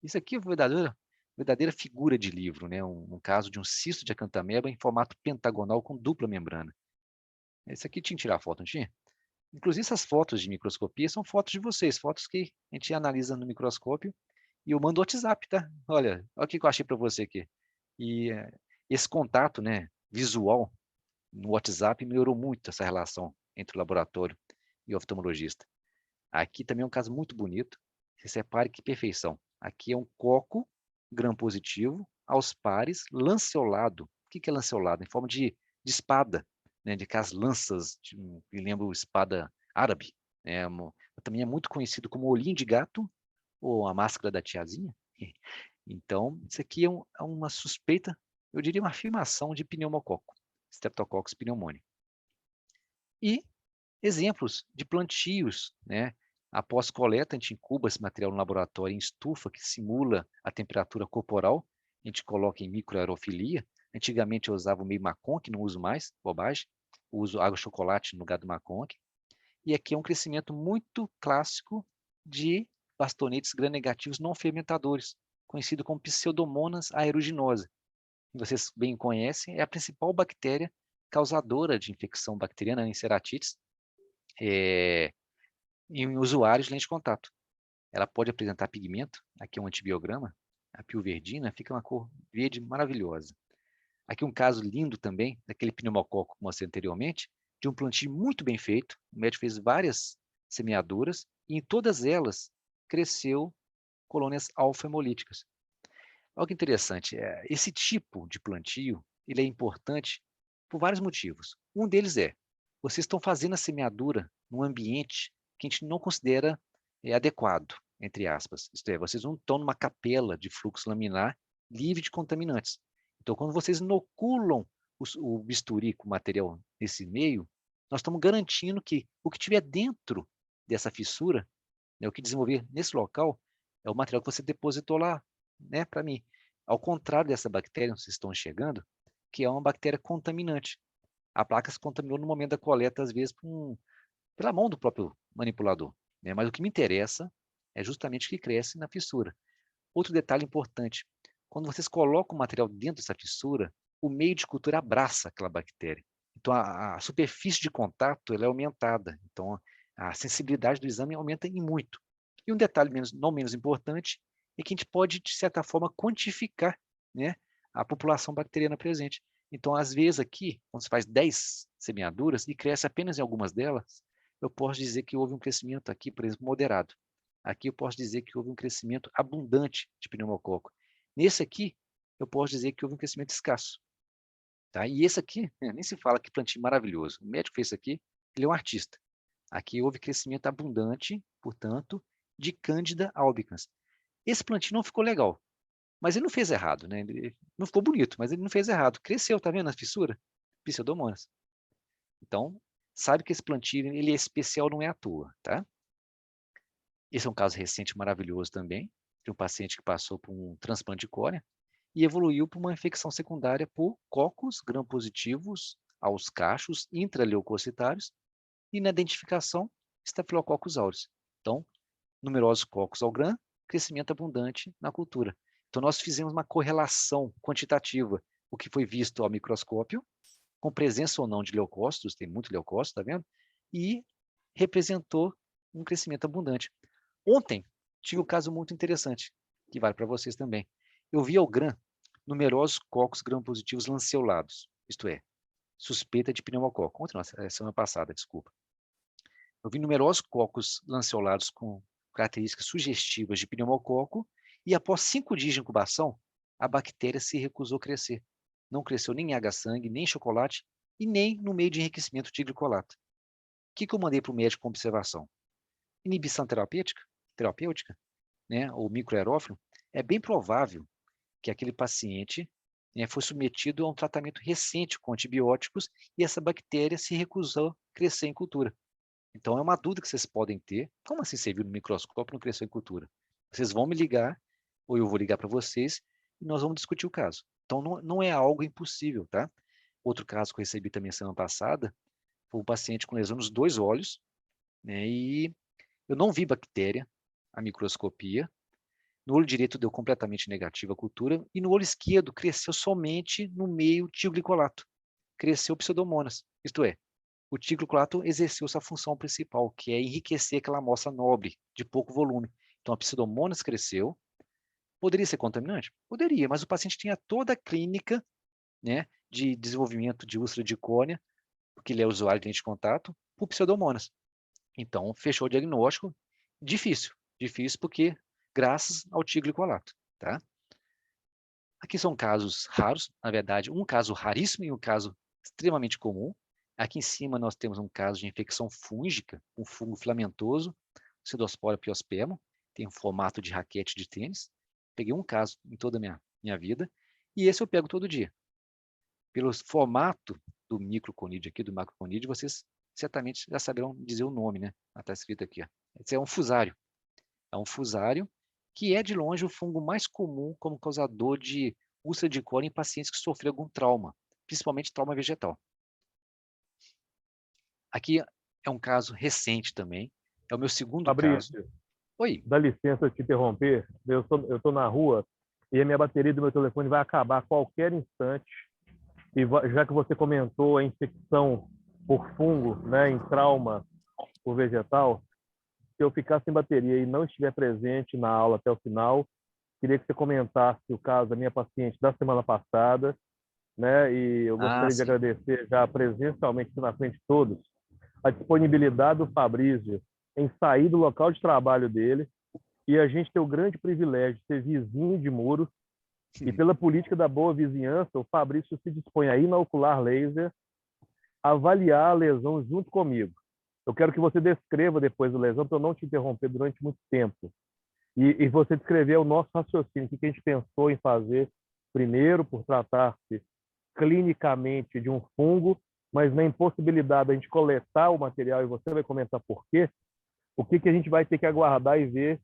Isso aqui é uma verdadeira figura de livro, né? Um caso de um cisto de acanthameba em formato pentagonal com dupla membrana. Esse aqui tinha que tirar foto, não tinha? Inclusive essas fotos de microscopia são fotos de vocês, fotos que a gente analisa no microscópio e eu mando o WhatsApp, tá? Olha o que eu achei para você aqui. E esse contato, né, visual no WhatsApp melhorou muito essa relação entre o laboratório e o oftalmologista. Aqui também é um caso muito bonito. Você repare que perfeição. Aqui é um coco gram-positivo aos pares, lanceolado. O que que é lanceolado? Em forma de espada, né, de aquelas lanças, que lembram espada árabe. Né, também é muito conhecido como olhinho de gato ou a máscara da tiazinha. Então, isso aqui é uma suspeita, eu diria uma afirmação de pneumococo, Streptococcus pneumoniae. E exemplos de plantios, né? Após coleta, a gente incuba esse material no laboratório em estufa que simula a temperatura corporal. A gente coloca em microaerofilia. Antigamente eu usava o meio Maconque, não uso mais, bobagem. Eu uso água chocolate no lugar do Maconque. E aqui é um crescimento muito clássico de bastonetes gram-negativos não fermentadores, conhecido como Pseudomonas aeruginosa. Vocês bem conhecem, é a principal bactéria causadora de infecção bacteriana em ceratites, em usuários de lente de contato. Ela pode apresentar pigmento, aqui é um antibiograma, a pioverdina, fica uma cor verde maravilhosa. Aqui um caso lindo também, daquele pneumococo que mostrei anteriormente, de um plantio muito bem feito. O médico fez várias semeaduras e em todas elas cresceu colônias alfa-hemolíticas. Olha que interessante, esse tipo de plantio ele é importante por vários motivos. Um deles é, vocês estão fazendo a semeadura num ambiente que a gente não considera adequado, entre aspas. Isto é, vocês não estão numa capela de fluxo laminar livre de contaminantes. Então, quando vocês inoculam o bisturi com o material nesse meio, nós estamos garantindo que o que tiver dentro dessa fissura, né, o que desenvolver nesse local, é o material que você depositou lá, né, para mim. Ao contrário dessa bactéria que vocês estão enxergando, que é uma bactéria contaminante. A placa se contaminou no momento da coleta, às vezes, pela mão do próprio manipulador. Né? Mas o que me interessa é justamente o que cresce na fissura. Outro detalhe importante, quando vocês colocam o material dentro dessa fissura, o meio de cultura abraça aquela bactéria. Então, a superfície de contato ela é aumentada. Então, a sensibilidade do exame aumenta em muito. E um detalhe não menos importante é que a gente pode, de certa forma, quantificar, né, a população bacteriana presente. Então, às vezes aqui, quando você faz 10 semeaduras e cresce apenas em algumas delas, eu posso dizer que houve um crescimento aqui, por exemplo, moderado. Aqui eu posso dizer que houve um crescimento abundante de pneumococo. Nesse aqui, eu posso dizer que houve um crescimento escasso. Tá? E esse aqui, nem se fala que plantio maravilhoso. O médico fez isso aqui, ele é um artista. Aqui houve crescimento abundante, portanto, de Candida albicans. Esse plantio não ficou legal, mas ele não fez errado, né? Ele não ficou bonito, mas ele não fez errado. Cresceu, tá vendo a fissura? Pseudomonas. Então, sabe que esse plantio ele é especial, não é à toa, tá? Esse é um caso recente maravilhoso também, de um paciente que passou por um transplante de córnea e evoluiu para uma infecção secundária por cocos gram-positivos aos cachos intraleucocitários e na identificação Staphylococcus aureus. Então, numerosos cocos ao gram, crescimento abundante na cultura. Então, nós fizemos uma correlação quantitativa, o que foi visto ao microscópio, com presença ou não de leucócitos, tem muito leucócito, tá vendo? E representou um crescimento abundante. Ontem, tive um caso muito interessante, que vale para vocês também. Eu vi ao gram numerosos cocos gram-positivos lanceolados, isto é, suspeita de pneumococo. Ontem, nossa, semana passada, desculpa. Eu vi numerosos cocos lanceolados com características sugestivas de pneumococo e após 5 dias de incubação, a bactéria se recusou a crescer. Não cresceu nem em água-sangue, nem em chocolate e nem no meio de enriquecimento de glicolato. O que eu mandei para o médico com observação? Inibição terapêutica, né, ou microaerófilo, é bem provável que aquele paciente, né, foi submetido a um tratamento recente com antibióticos e essa bactéria se recusou a crescer em cultura. Então, é uma dúvida que vocês podem ter. Como assim você viu no microscópio e não cresceu em cultura? Vocês vão me ligar, ou eu vou ligar para vocês, e nós vamos discutir o caso. Então, não é algo impossível, tá? Outro caso que eu recebi também semana passada, foi um paciente com lesão nos 2 olhos, né, e eu não vi bactéria, a microscopia. No olho direito deu completamente negativa a cultura, e no olho esquerdo cresceu somente no meio tioglicolato. Cresceu pseudomonas, isto é, o tiglicolato exerceu sua função principal, que é enriquecer aquela amostra nobre, de pouco volume. Então, a pseudomonas cresceu. Poderia ser contaminante? Poderia, mas o paciente tinha toda a clínica, né, de desenvolvimento de úlcera de córnea, porque ele é usuário de lente de contato, por pseudomonas. Então, fechou o diagnóstico. Difícil porque graças ao tiglicolato, tá? Aqui são casos raros, na verdade, um caso raríssimo e um caso extremamente comum. Aqui em cima nós temos um caso de infecção fúngica, um fungo filamentoso, Pseudospora piospermum, tem um formato de raquete de tênis. Peguei um caso em toda a minha vida, e esse eu pego todo dia. Pelo formato do microconídeo aqui, do macroconídeo, vocês certamente já saberão dizer o nome, né? Está escrito aqui. Ó. Esse é um fusário. É um fusário que é, de longe, o fungo mais comum como causador de úlcera de córnea em pacientes que sofreram algum trauma, principalmente trauma vegetal. Aqui é um caso recente também, é o meu segundo caso. Fabrício, Oi. dá licença eu te interromper. Eu tô na rua e a minha bateria do meu telefone vai acabar a qualquer instante. E já que você comentou a infecção por fungo, né, em trauma por vegetal, se eu ficar sem bateria e não estiver presente na aula até o final, queria que você comentasse o caso da minha paciente da semana passada, né? E eu gostaria de agradecer já presencialmente na frente de todos a disponibilidade do Fabrício em sair do local de trabalho dele e a gente ter o grande privilégio de ser vizinho de muro. E pela política da boa vizinhança, o Fabrício se dispõe a ir na Ocular Laser avaliar a lesão junto comigo. Eu quero que você descreva depois da lesão, para eu não te interromper durante muito tempo. E você descrever o nosso raciocínio, o que a gente pensou em fazer, primeiro, por tratar-se clinicamente de um fungo, mas na impossibilidade de a gente coletar o material, e você vai comentar por quê, o que a gente vai ter que aguardar e ver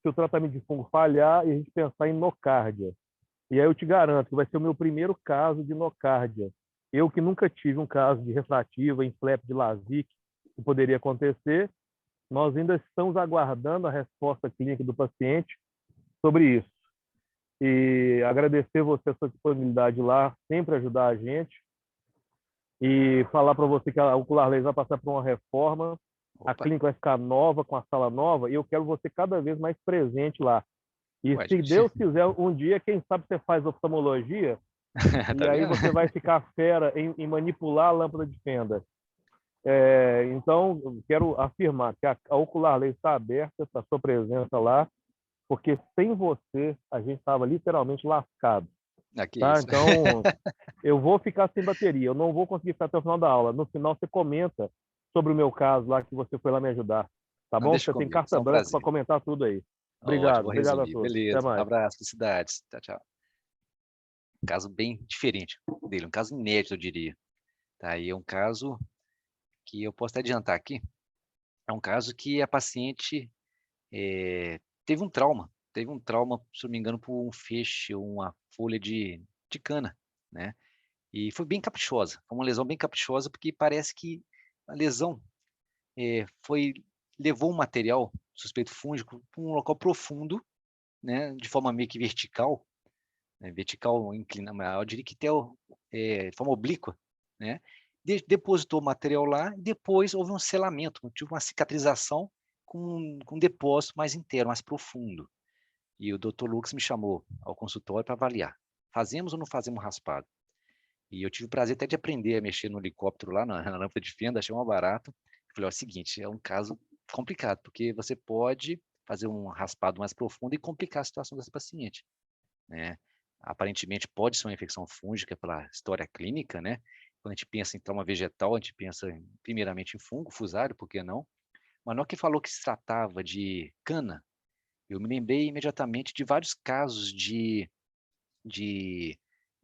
se o tratamento de fungo falhar e a gente pensar em nocárdia. E aí eu te garanto que vai ser o meu primeiro caso de nocárdia. Eu que nunca tive um caso de refrativa em flap de Lavik, que poderia acontecer, nós ainda estamos aguardando a resposta clínica do paciente sobre isso. E agradecer você a sua disponibilidade lá, sempre ajudar a gente. E falar para você que a Ocular Laser vai passar por uma reforma, a clínica vai ficar nova, com a sala nova, e eu quero você cada vez mais presente lá. E se Deus quiser, um dia, quem sabe você faz oftalmologia, e aí você vai ficar fera em manipular a lâmpada de fenda. Então, eu quero afirmar que a Ocular Laser está aberta, a sua presença lá, porque sem você a gente estava literalmente lascado, Aqui tá? isso. Então, eu vou ficar sem bateria, eu não vou conseguir ficar até o final da aula. No final, você comenta sobre o meu caso lá, que você foi lá me ajudar, tá Não, bom? deixa Você tem comigo, isso é carta um branca para prazer. comentar tudo aí. Ótimo, Obrigado, vou obrigado a resumir. todos. Até Beleza. mais. Abraço, felicidades. Tchau, tchau. Um caso bem diferente dele, um caso inédito, eu diria. Tá aí é um caso que eu posso até adiantar aqui. É um caso que a paciente teve um trauma, se não me engano, por um feixe, uma folha de cana, né? E foi bem caprichosa, foi uma lesão bem caprichosa, porque parece que a lesão foi levou um material suspeito fúngico para um local profundo, né? De forma meio que vertical, né, vertical inclinada, eu diria que até de forma oblíqua, né? Depositou o material lá, e depois houve um selamento, tipo uma cicatrização com um depósito mais interno, mais profundo. E o Dr. Lucas me chamou ao consultório para avaliar. Fazemos ou não fazemos raspado? E eu tive o prazer até de aprender a mexer no helicóptero lá na lâmpada de fenda, achei uma barato. Eu falei, ó, é o seguinte, é um caso complicado, porque você pode fazer um raspado mais profundo e complicar a situação desse paciente, né? Aparentemente pode ser uma infecção fúngica pela história clínica, né? Quando a gente pensa em trauma vegetal, a gente pensa primeiramente em fungo, fusário, por que não? Mas na hora que falou que se tratava de cana, eu me lembrei imediatamente de vários casos de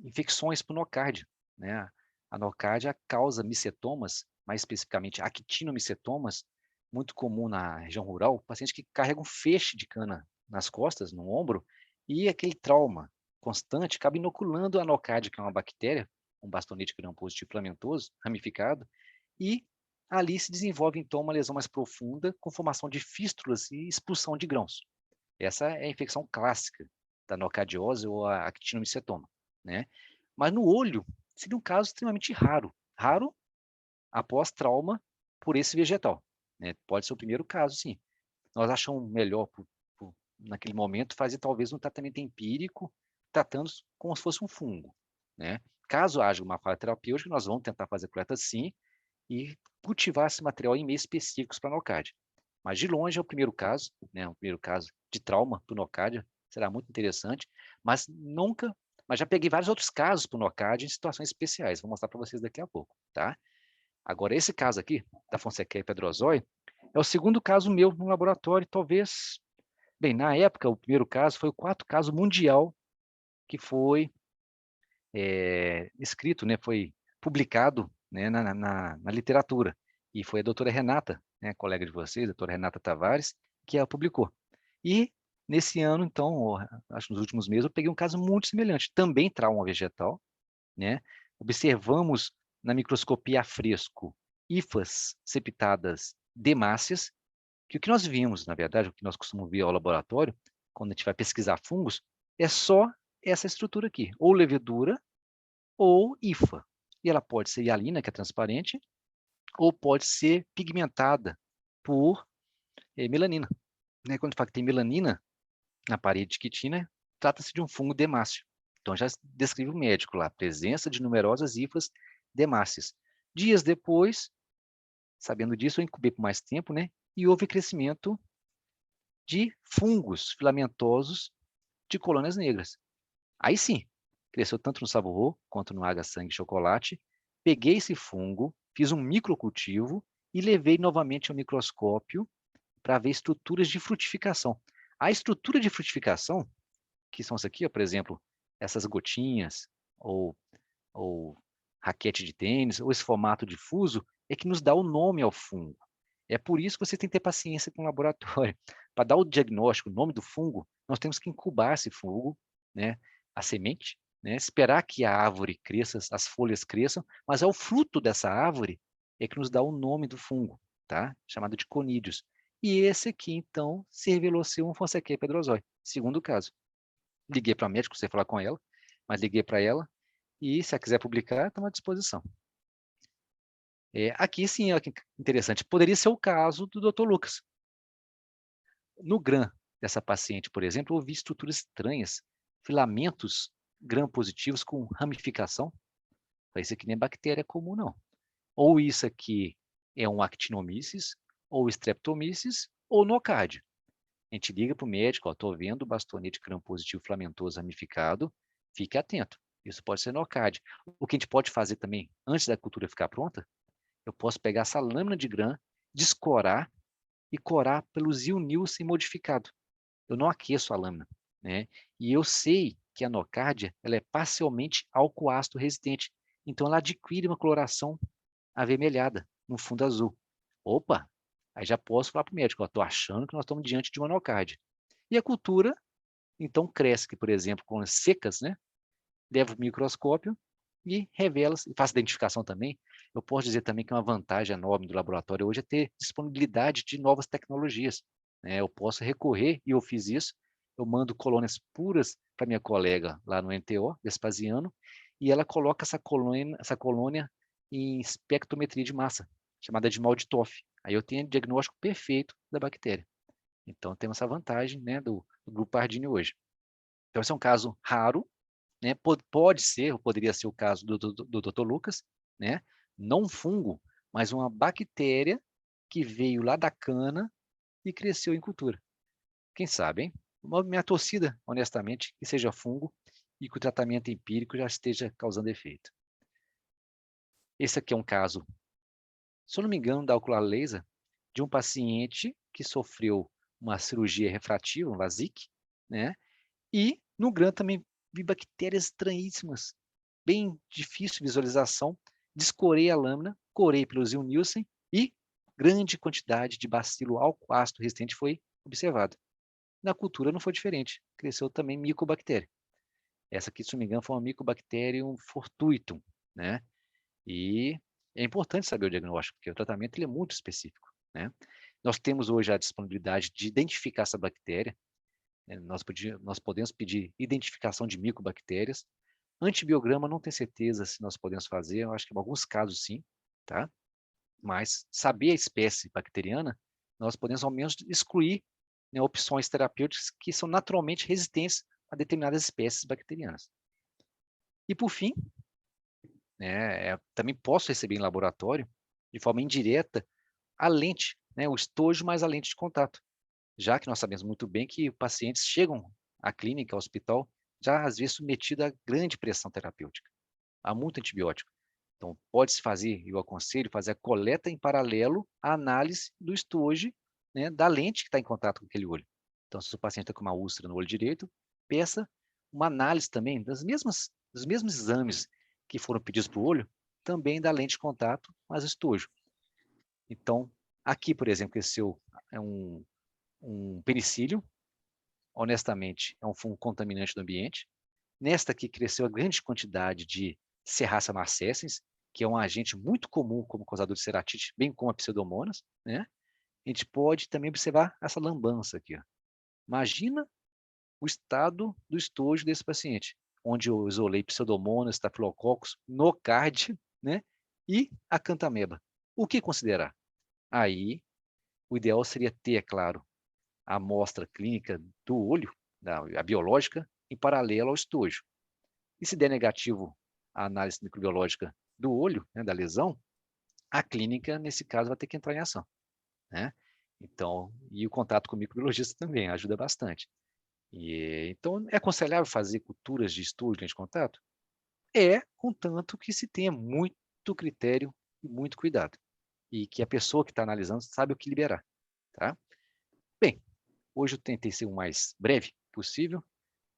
infecções por nocardia, né? A nocardia causa micetomas, mais especificamente actinomicetomas, muito comum na região rural, pacientes que carregam feixe de cana nas costas, no ombro, e aquele trauma constante acaba inoculando a nocardia, que é uma bactéria, um bastonite gram-positivo filamentoso, ramificado, e ali se desenvolve então uma lesão mais profunda, com formação de fístulas e expulsão de grãos. Essa é a infecção clássica da nocardiose ou a actinomicetoma, né? Mas no olho, seria um caso extremamente raro. Raro após trauma por esse vegetal, né? Pode ser o primeiro caso, sim. Nós achamos melhor, naquele momento, fazer talvez um tratamento empírico, tratando como se fosse um fungo, né? Caso haja uma falha terapêutica, nós vamos tentar fazer coleta sim e cultivar esse material em meios específicos para nocardia. Mas de longe é o primeiro caso, né? O primeiro caso de trauma por nocardia, será muito interessante, mas nunca, mas já peguei vários outros casos por nocardia em situações especiais, vou mostrar para vocês daqui a pouco, tá? Agora esse caso aqui, da Fonseca pedrozói, é o segundo caso meu no laboratório, talvez, bem, na época o primeiro caso foi o quarto caso mundial que foi escrito, né? Foi publicado, né? Na literatura, e foi a doutora Renata, né, colega de vocês, a doutora Renata Tavares, que a publicou. E nesse ano, então, acho que nos últimos meses, eu peguei um caso muito semelhante, também trauma vegetal, né? Observamos na microscopia a fresco hifas septadas demáceas, que o que nós vimos, na verdade, o que nós costumamos ver ao laboratório, quando a gente vai pesquisar fungos, é só essa estrutura aqui, ou levedura, ou hifa. E ela pode ser hialina, que é transparente, ou pode ser pigmentada por melanina. Né? Quando fala que tem melanina na parede de quitina, trata-se de um fungo demáceo. Então já descreve o médico lá, a presença de numerosas hifas demáceas. Dias depois, sabendo disso, eu incubei por mais tempo, né? E houve crescimento de fungos filamentosos de colônias negras. Aí sim, cresceu tanto no saburô quanto no água-sangue chocolate. Peguei esse fungo, fiz um microcultivo e levei novamente ao microscópio para ver estruturas de frutificação. A estrutura de frutificação, que são isso aqui, ó, por exemplo, essas gotinhas, ou raquete de tênis, ou esse formato difuso, é que nos dá o nome ao fungo. É por isso que você tem que ter paciência com o laboratório. Para dar o diagnóstico, o nome do fungo, nós temos que incubar esse fungo, né, a semente, né, esperar que a árvore cresça, as folhas cresçam, mas é o fruto dessa árvore é que nos dá o nome do fungo, tá? Chamado de conídeos. E esse aqui, então, se revelou ser um Fonseca pedrozói, segundo caso. Liguei para a médica, você falar com ela, mas liguei para ela, e se ela quiser publicar, estamos à disposição. Aqui sim, é interessante. Poderia ser o caso do Dr. Lucas. No GRAM dessa paciente, por exemplo, eu vi estruturas estranhas, filamentos gram-positivos com ramificação. Isso aqui nem é bactéria comum, não. Ou isso aqui é um actinomyces, ou streptomyces, ou nocardia. A gente liga para o médico, estou vendo bastonete gram-positivo flamentoso ramificado, fique atento. Isso pode ser nocardia. O que a gente pode fazer também, antes da cultura ficar pronta, eu posso pegar essa lâmina de Gram, descorar e corar pelo Zil-Nielsen modificado. Eu não aqueço a lâmina, né? E eu sei que a nocardia ela é parcialmente álcool ácido resistente, então ela adquire uma coloração avermelhada no fundo azul. Opa! Aí já posso falar para o médico, estou achando que nós estamos diante de uma nocardia. E a cultura, então, cresce, por exemplo, com as secas, né? Levo o microscópio e revela, e faço identificação também. Eu posso dizer também que uma vantagem enorme do laboratório hoje é ter disponibilidade de novas tecnologias, né? Eu posso recorrer, e eu fiz isso, eu mando colônias puras para minha colega lá no NTO, Vespasiano, e ela coloca essa colônia em espectrometria de massa, chamada de Malditoff. Aí eu tenho o diagnóstico perfeito da bactéria. Então, temos essa vantagem, né, do grupo Pardini hoje. Então, esse é um caso raro, né? Pode ser, ou poderia ser o caso do Dr. Lucas, né? Não um fungo, mas uma bactéria que veio lá da cana e cresceu em cultura. Quem sabe, hein? Minha torcida, honestamente, que seja fungo e que o tratamento empírico já esteja causando efeito. Esse aqui é um caso, se eu não me engano, da ocular laser, de um paciente que sofreu uma cirurgia refrativa, um VASIC, né? E no Gram também vi bactérias estranhíssimas, bem difícil visualização. Descorei a lâmina, corei pelo Zil-Nielsen e grande quantidade de bacilo álcool ácido resistente foi observada. Na cultura não foi diferente, cresceu também micobactéria. Essa aqui, se não me engano, foi uma Mycobacterium fortuitum, né? E é importante saber o diagnóstico, porque o tratamento ele é muito específico, né? Nós temos hoje a disponibilidade de identificar essa bactéria, né? Nós podemos pedir identificação de micobactérias. Antibiograma, não tenho certeza se nós podemos fazer, eu acho que em alguns casos sim, tá? Mas saber a espécie bacteriana, nós podemos ao menos excluir, né, opções terapêuticas que são naturalmente resistentes a determinadas espécies bacterianas. E por fim, né, também posso receber em laboratório, de forma indireta, a lente, né, o estojo mais a lente de contato, já que nós sabemos muito bem que pacientes chegam à clínica, ao hospital, já às vezes submetido a grande pressão terapêutica, a muito antibiótico. Então, pode-se fazer, eu aconselho, fazer a coleta em paralelo à análise do estojo, né, da lente que está em contato com aquele olho. Então, se o paciente está com uma úlcera no olho direito, peça uma análise também dos mesmos exames que foram pedidos para o olho, também da lente de contato, mas estojo. Então, aqui, por exemplo, cresceu um penicílio, honestamente, é um fungo contaminante do ambiente. Nesta aqui cresceu a grande quantidade de Serratia marcescens, que é um agente muito comum como causador de ceratite, bem como a pseudomonas, né? A gente pode também observar essa lambança aqui, ó. Imagina o estado do estojo desse paciente, onde eu isolei pseudomonas, staphylococcus, nocardia, né? E acantameba. O que considerar? Aí, o ideal seria ter, é claro, a amostra clínica do olho, a biológica, em paralelo ao estojo. E se der negativo a análise microbiológica do olho, né, da lesão, a clínica, nesse caso, vai ter que entrar em ação, né? Então, e o contato com o microbiologista também ajuda bastante. Então, é aconselhável fazer culturas de estojo de contato? É, contanto que se tenha muito critério e muito cuidado. E que a pessoa que está analisando sabe o que liberar, tá? Bem, hoje eu tentei ser o mais breve possível,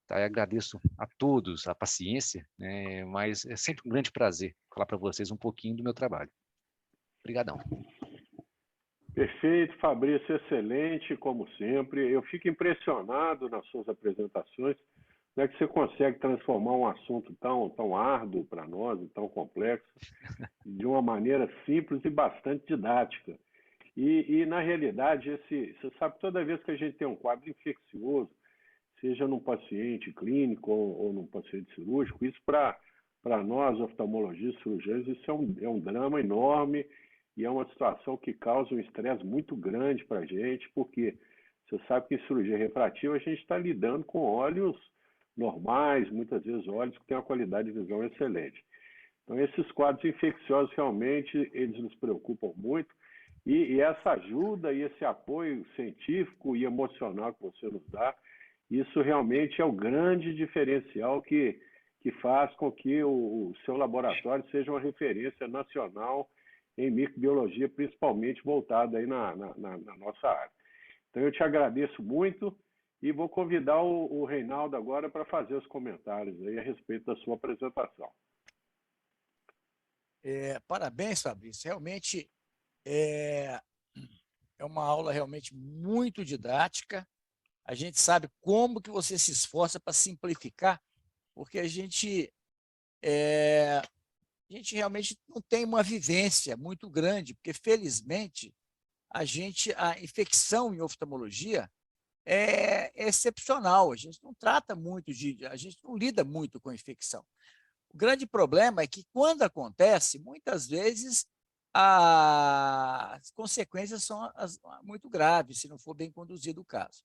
tá? Eu agradeço a todos a paciência, né? Mas é sempre um grande prazer falar para vocês um pouquinho do meu trabalho. Obrigadão. Perfeito, Fabrício, excelente, como sempre. Eu fico impressionado nas suas apresentações, como é que você consegue transformar um assunto tão árduo para nós, e tão complexo, de uma maneira simples e bastante didática. Na realidade, você sabe, toda vez que a gente tem um quadro infeccioso, seja num paciente clínico ou num paciente cirúrgico, isso para nós, oftalmologistas, cirurgiões, isso é um drama enorme e é uma situação que causa um estresse muito grande para a gente, porque você sabe que em cirurgia refrativa a gente está lidando com olhos normais, muitas vezes olhos que têm uma qualidade de visão excelente. Então, esses quadros infecciosos realmente eles nos preocupam muito E essa ajuda e esse apoio científico e emocional que você nos dá, isso realmente é o grande diferencial que faz com que o seu laboratório seja uma referência nacional em microbiologia, principalmente voltada aí na nossa área. Então, eu te agradeço muito e vou convidar o Reinaldo agora para fazer os comentários aí a respeito da sua apresentação. Parabéns, Fabrício. Realmente é uma aula realmente muito didática. A gente sabe como que você se esforça para simplificar, porque a gente realmente não tem uma vivência muito grande, porque, felizmente, a infecção em oftalmologia é excepcional. A gente não trata muito a gente não lida muito com infecção. O grande problema é que, quando acontece, muitas vezes as consequências são muito graves, se não for bem conduzido o caso.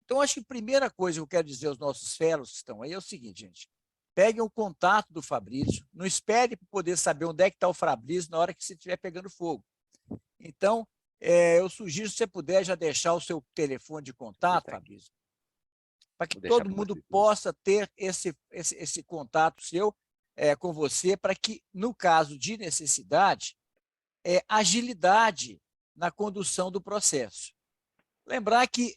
Então, acho que a primeira coisa que eu quero dizer aos nossos fellows que estão aí é o seguinte, gente. Peguem o contato do Fabrício, não espere para poder saber onde é que está o Fabrício na hora que você estiver pegando fogo. Então, eu sugiro, se você puder, já deixar o seu telefone de contato, Fabrício, para que todo mundo possa ter esse contato seu com você, para que, no caso de necessidade, agilidade na condução do processo. Lembrar que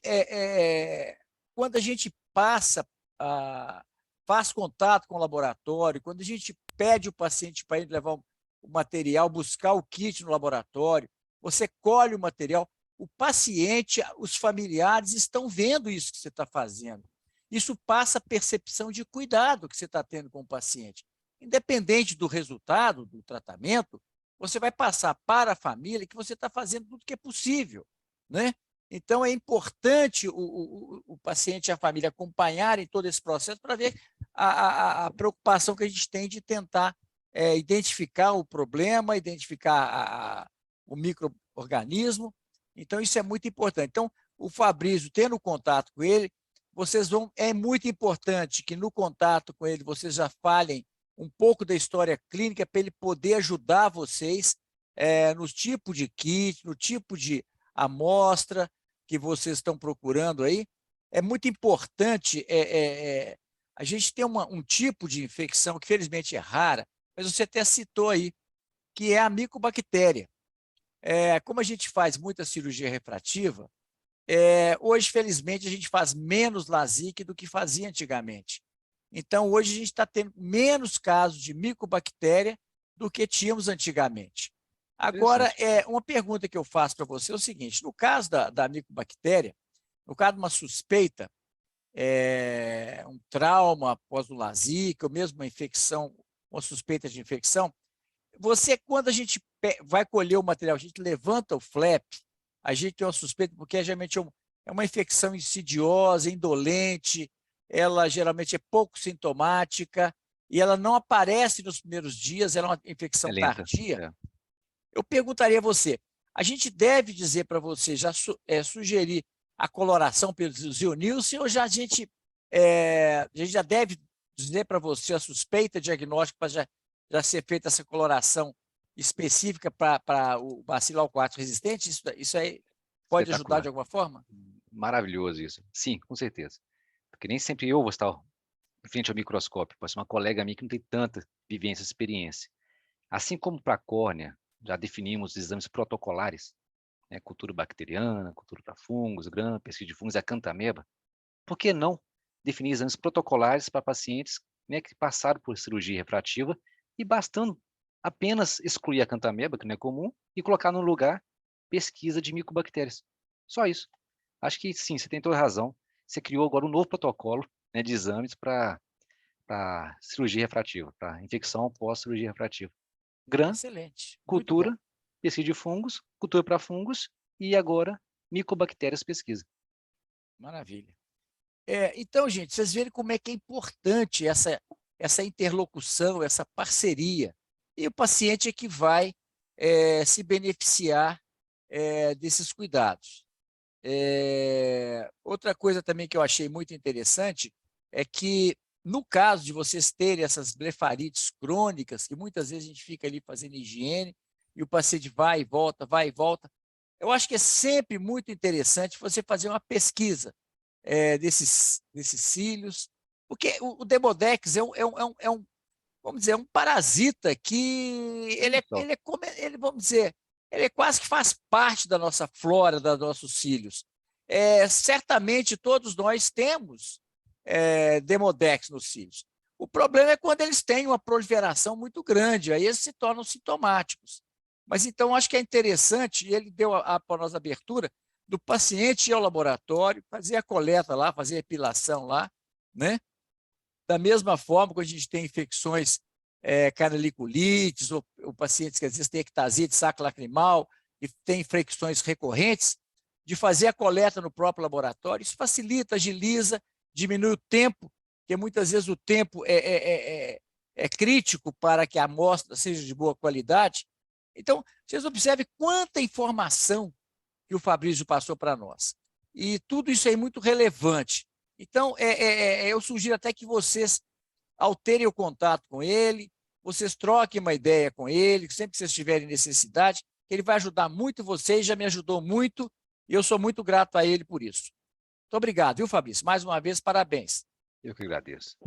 quando a gente faz contato com o laboratório, quando a gente pede o paciente para ir levar o material, buscar o kit no laboratório, você colhe o material, o paciente, os familiares estão vendo isso que você está fazendo. Isso passa a percepção de cuidado que você está tendo com o paciente. Independente do resultado do tratamento, você vai passar para a família que você está fazendo tudo que é possível, né? Então, é importante o paciente e a família acompanharem todo esse processo para ver a preocupação que a gente tem de tentar identificar o problema, identificar o micro-organismo. Então, isso é muito importante. Então, o Fabrício, tendo contato com ele, é muito importante que, no contato com ele, vocês já falem um pouco da história clínica para ele poder ajudar vocês no tipo de kit, no tipo de amostra que vocês estão procurando aí. É muito importante a gente ter um tipo de infecção que, felizmente, é rara, mas você até citou aí, que é a micobactéria. Como a gente faz muita cirurgia refrativa, hoje, felizmente, a gente faz menos LASIK do que fazia antigamente. Então, hoje, a gente está tendo menos casos de micobactéria do que tínhamos antigamente. Agora, uma pergunta que eu faço para você é o seguinte: no caso da micobactéria, no caso de uma suspeita, um trauma após o LASIK, ou mesmo uma infecção, uma suspeita de infecção, quando a gente vai colher o material, a gente levanta o flap, a gente tem uma suspeita, porque geralmente é uma infecção insidiosa, indolente, ela geralmente é pouco sintomática, e ela não aparece nos primeiros dias, ela é uma infecção tardia. Eu perguntaria a você, a gente deve dizer para você, sugerir a coloração pelo Zionílse, ou a gente já deve dizer para você a suspeita diagnóstica para já ser feita essa coloração específica para o bacilo alcoático resistente? Isso aí pode ajudar de alguma forma? Maravilhoso isso. Sim, com certeza. Porque nem sempre eu vou estar em frente ao microscópio, pode ser uma colega minha que não tem tanta vivência, experiência. Assim como para a córnea, já definimos os exames protocolares, né, cultura bacteriana, cultura para fungos, gram, pesquisa de fungos e acantameba. Por que não definir exames protocolares para pacientes, né, que passaram por cirurgia refrativa e bastando apenas excluir a acantameba, que não é comum, e colocar no lugar pesquisa de micobactérias. Só isso. Acho que sim, você tem toda razão. Você criou agora um novo protocolo, né, de exames para cirurgia refrativa, para infecção pós-cirurgia refrativa. Gram, excelente, cultura, pesquisa de fungos, cultura para fungos e agora micobactérias pesquisa. Maravilha. Então, gente, vocês verem como é que é importante essa interlocução, essa parceria. E o paciente é que vai se beneficiar desses cuidados. Outra coisa também que eu achei muito interessante é que, no caso de vocês terem essas blefarites crônicas, que muitas vezes a gente fica ali fazendo higiene, e o paciente vai e volta, eu acho que é sempre muito interessante você fazer uma pesquisa desses cílios, porque o Demodex vamos dizer, é um parasita que vamos dizer, ele quase que faz parte da nossa flora, dos nossos cílios. Certamente todos nós temos Demodex nos cílios. O problema é quando eles têm uma proliferação muito grande, aí eles se tornam sintomáticos. Mas então acho que é interessante, e ele deu para nós a abertura, do paciente ir ao laboratório, fazer a coleta lá, fazer a epilação lá, né? Da mesma forma, quando a gente tem infecções canaliculites, ou pacientes que às vezes têm ectasia de saco lacrimal e têm infecções recorrentes, de fazer a coleta no próprio laboratório. Isso facilita, agiliza, diminui o tempo, porque muitas vezes o tempo é crítico para que a amostra seja de boa qualidade. Então, vocês observem quanta informação que o Fabrício passou para nós. E tudo isso é muito relevante. Então, eu sugiro até que vocês alterem o contato com ele, vocês troquem uma ideia com ele, sempre que vocês tiverem necessidade, que ele vai ajudar muito vocês, já me ajudou muito, e eu sou muito grato a ele por isso. Muito obrigado, viu, Fabrício? Mais uma vez, parabéns. Eu que agradeço.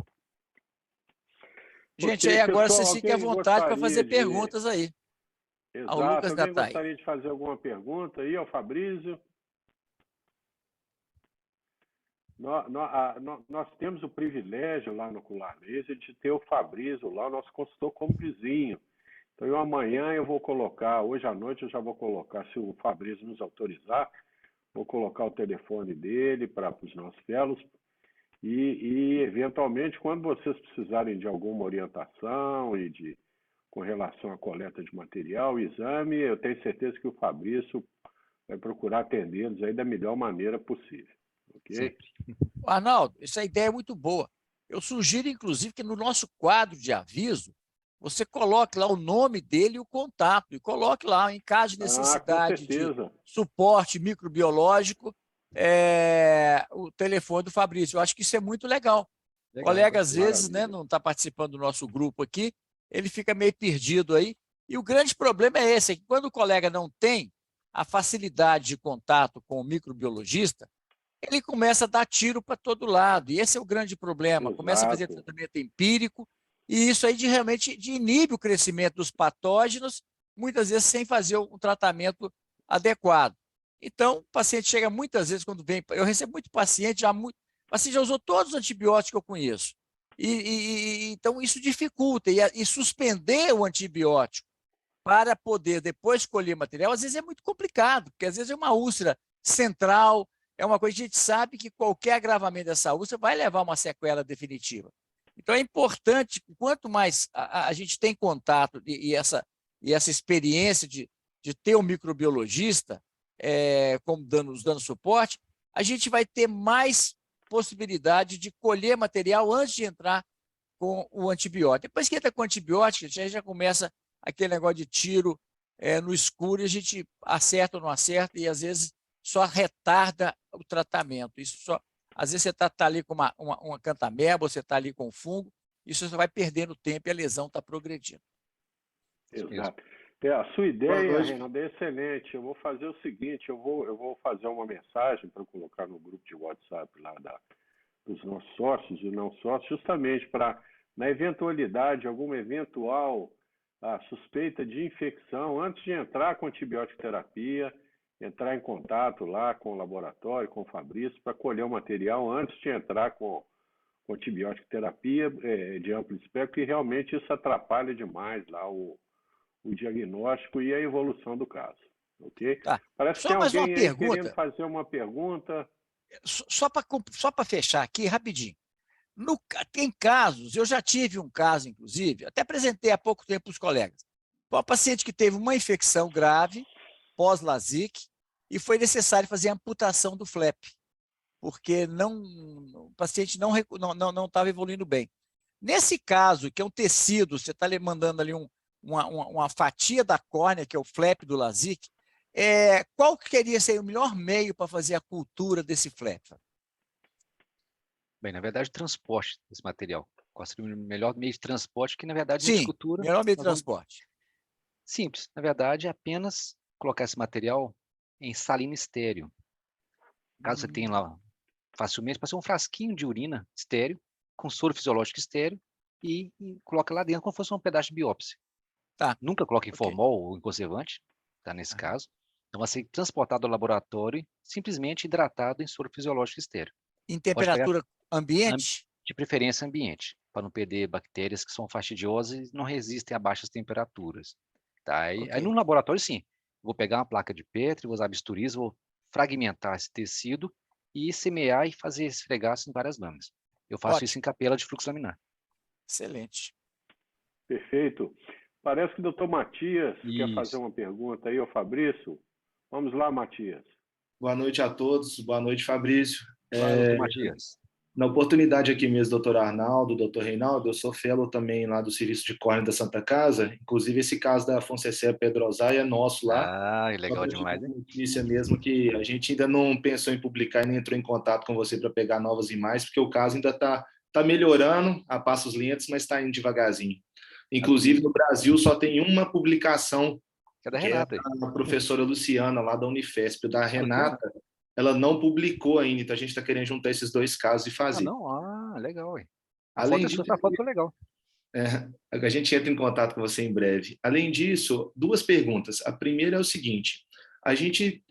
Gente, aí agora vocês fiquem à vontade para fazer perguntas aí. Exato. Ao Lucas Alguém Gattai. gostaria de fazer alguma pergunta aí ao Fabrício? Nós temos o privilégio lá no Ocular Laser de ter o Fabrício lá, o nosso consultor, como vizinho. Então, amanhã eu vou colocar, hoje à noite eu já vou colocar, se o Fabrício nos autorizar, vou colocar o telefone dele para os nossos fellows e, eventualmente, quando vocês precisarem de alguma orientação com relação à coleta de material, exame, eu tenho certeza que o Fabrício vai procurar atendê-los aí da melhor maneira possível. Ok? Sempre. Arnaldo, essa ideia é muito boa. Eu sugiro, inclusive, que no nosso quadro de aviso, você coloque lá o nome dele e o contato, e coloque lá, em caso de necessidade de suporte microbiológico, o telefone do Fabrício. Eu acho que isso é muito legal. O colega, às vezes, né, não está participando do nosso grupo aqui, ele fica meio perdido aí. E o grande problema é esse, é que quando o colega não tem a facilidade de contato com o microbiologista, ele começa a dar tiro para todo lado. E esse é o grande problema. Exato. Começa a fazer tratamento empírico, e isso aí realmente inibe o crescimento dos patógenos, muitas vezes sem fazer um tratamento adequado. Então, o paciente chega muitas vezes, quando vem, eu recebo muito paciente, o paciente já usou todos os antibióticos que eu conheço. Então, isso dificulta. E suspender o antibiótico para poder depois escolher material, às vezes é muito complicado, porque às vezes é uma úlcera central, é uma coisa que a gente sabe que qualquer agravamento dessa úlcera vai levar a uma sequela definitiva. Então, é importante, quanto mais a gente tem contato e essa experiência de ter um microbiologista como nos dando suporte, a gente vai ter mais possibilidade de colher material antes de entrar com o antibiótico. Depois que entra com o antibiótico, já começa aquele negócio de tiro no escuro, e a gente acerta ou não acerta, e às vezes só retarda o tratamento. Isso só, às vezes você está ali com uma cantameba, você está ali com um fungo, isso você vai perdendo tempo e a lesão está progredindo. Exato. A sua ideia, Reinaldo, é excelente. Eu vou fazer o seguinte, eu vou fazer uma mensagem para colocar no grupo de WhatsApp lá dos nossos sócios e não sócios, justamente para, na eventualidade, alguma eventual suspeita de infecção, antes de entrar com antibiótico terapia, entrar em contato lá com o laboratório, com o Fabrício, para colher o material antes de entrar com antibiótico terapia de amplo espectro, que realmente isso atrapalha demais lá o diagnóstico e a evolução do caso. Ok? Tá. Parece que tem alguém aí querendo fazer uma pergunta. Só para fechar aqui, rapidinho. Tem casos, eu já tive um caso, inclusive, até apresentei há pouco tempo para os colegas. Um paciente que teve uma infecção grave, pós-LASIK, e foi necessário fazer a amputação do flap, porque o paciente não estava evoluindo bem. Nesse caso, que é um tecido, você está mandando ali uma fatia da córnea, que é o flap do LASIK, qual que queria ser o melhor meio para fazer a cultura desse flap? Bem, na verdade, o transporte desse material. Qual seria o melhor meio de transporte? Que, na verdade, Sim, cultura, melhor meio de transporte. Simples. Na verdade, é apenas colocar esse material em salina estéreo. Caso você tenha lá facilmente, pode ser um frasquinho de urina estéreo, com soro fisiológico estéreo, e coloca lá dentro como se fosse um pedaço de biópsia. Tá. Nunca coloque em Ok. formol ou em conservante, tá, nesse caso. Então vai ser transportado ao laboratório, simplesmente hidratado em soro fisiológico estéreo. Em Pode pegar temperatura ambiente? de preferência ambiente, para não perder bactérias que são fastidiosas e não resistem a baixas temperaturas. Tá? Aí Ok. no laboratório, sim, vou pegar uma placa de Petri, vou usar bisturis, vou fragmentar esse tecido e semear e fazer esfregaço em várias lâminas. Eu faço isso Ótimo. em capela de fluxo laminar. Excelente. Perfeito. Parece que o doutor Matias quer fazer Isso. uma pergunta aí ao Fabrício. Vamos lá, Matias. Boa noite a todos. Boa noite, Fabrício. Vai, doutor Matias. Na oportunidade aqui mesmo, doutor Arnaldo, doutor Reinaldo, eu sou fellow também lá do Serviço de Córnea da Santa Casa. Inclusive, esse caso da Fonseca Pedrosai é nosso lá. Ah, Só legal para te demais, dar hein? notícia mesmo que a gente ainda não pensou em publicar e nem entrou em contato com você para pegar novas imagens, porque o caso ainda está melhorando a passos lentos, mas está indo devagarzinho. Inclusive, no Brasil, só tem uma publicação, Que é da que é Renata aí. da professora Luciana, lá da Unifesp. Da Ah, Renata, ela não publicou ainda, então a gente está querendo juntar esses dois casos e fazer. não? Ah, legal, hein? A Além foto é disso, sua, essa foto foi legal. a gente entra em contato com você em breve. Além disso, duas perguntas. A primeira é o seguinte: a gente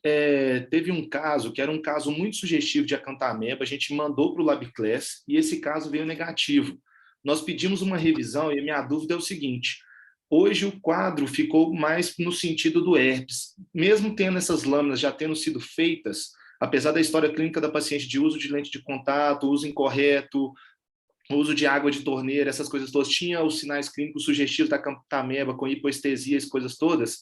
teve um caso que era um caso muito sugestivo de acantameba, a gente mandou para o LabClass e esse caso veio negativo. Nós pedimos uma revisão e a minha dúvida é o seguinte: hoje o quadro ficou mais no sentido do herpes. Mesmo tendo essas lâminas já tendo sido feitas, apesar da história clínica da paciente de uso de lente de contato, uso incorreto, o uso de água de torneira, essas coisas todas, tinha os sinais clínicos sugestivos da acantameba, com hipoestesia, as coisas todas,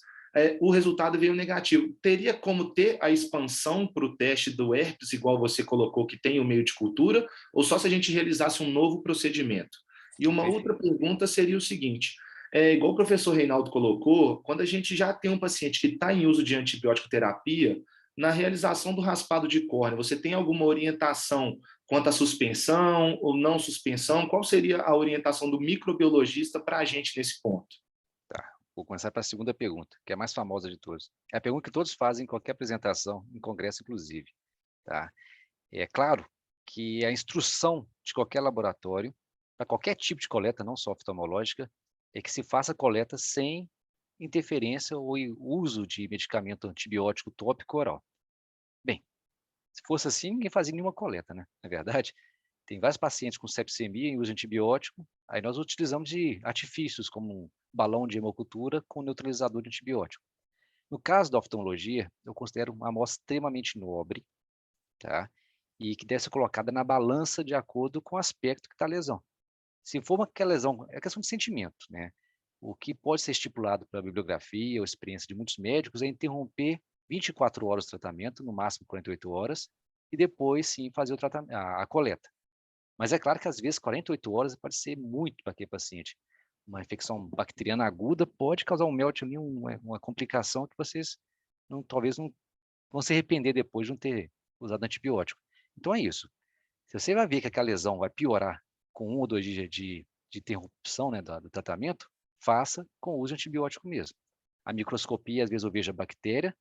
o resultado veio negativo. Teria como ter a expansão para o teste do herpes, igual você colocou, que tem o meio de cultura, ou só se a gente realizasse um novo procedimento? E uma outra pergunta seria o seguinte: igual o professor Reinaldo colocou, quando a gente já tem um paciente que está em uso de antibiótico terapia, na realização do raspado de córnea, você tem alguma orientação quanto à suspensão ou não suspensão? Qual seria a orientação do microbiologista para a gente nesse ponto? Tá, vou começar para a segunda pergunta, que é a mais famosa de todas. É a pergunta que todos fazem em qualquer apresentação, em congresso inclusive. Tá? É claro que a instrução de qualquer laboratório, para qualquer tipo de coleta, não só oftalmológica, é que se faça coleta sem interferência ou uso de medicamento antibiótico tópico oral. Bem, se fosse assim, ninguém fazia nenhuma coleta, né? Na verdade, tem vários pacientes com septicemia em uso de antibiótico, aí nós utilizamos de artifícios, como um balão de hemocultura com neutralizador de antibiótico. No caso da oftalmologia, eu considero uma amostra extremamente nobre, tá? E que deve ser colocada na balança de acordo com o aspecto que está a lesão. Se for uma lesão, é questão de sentimento, né? O que pode ser estipulado pela bibliografia ou experiência de muitos médicos é interromper 24 horas de tratamento, no máximo 48 horas, e depois sim fazer o tratamento, a coleta. Mas é claro que às vezes 48 horas pode ser muito para aquele paciente. Uma infecção bacteriana aguda pode causar um melt ali, uma complicação que vocês talvez não vão se arrepender depois de não ter usado antibiótico. Então é isso. Se você vai ver que aquela lesão vai piorar com 1 ou 2 dias de interrupção, né, do tratamento, faça com o uso de antibiótico mesmo. A microscopia, às vezes eu vejo a bactéria,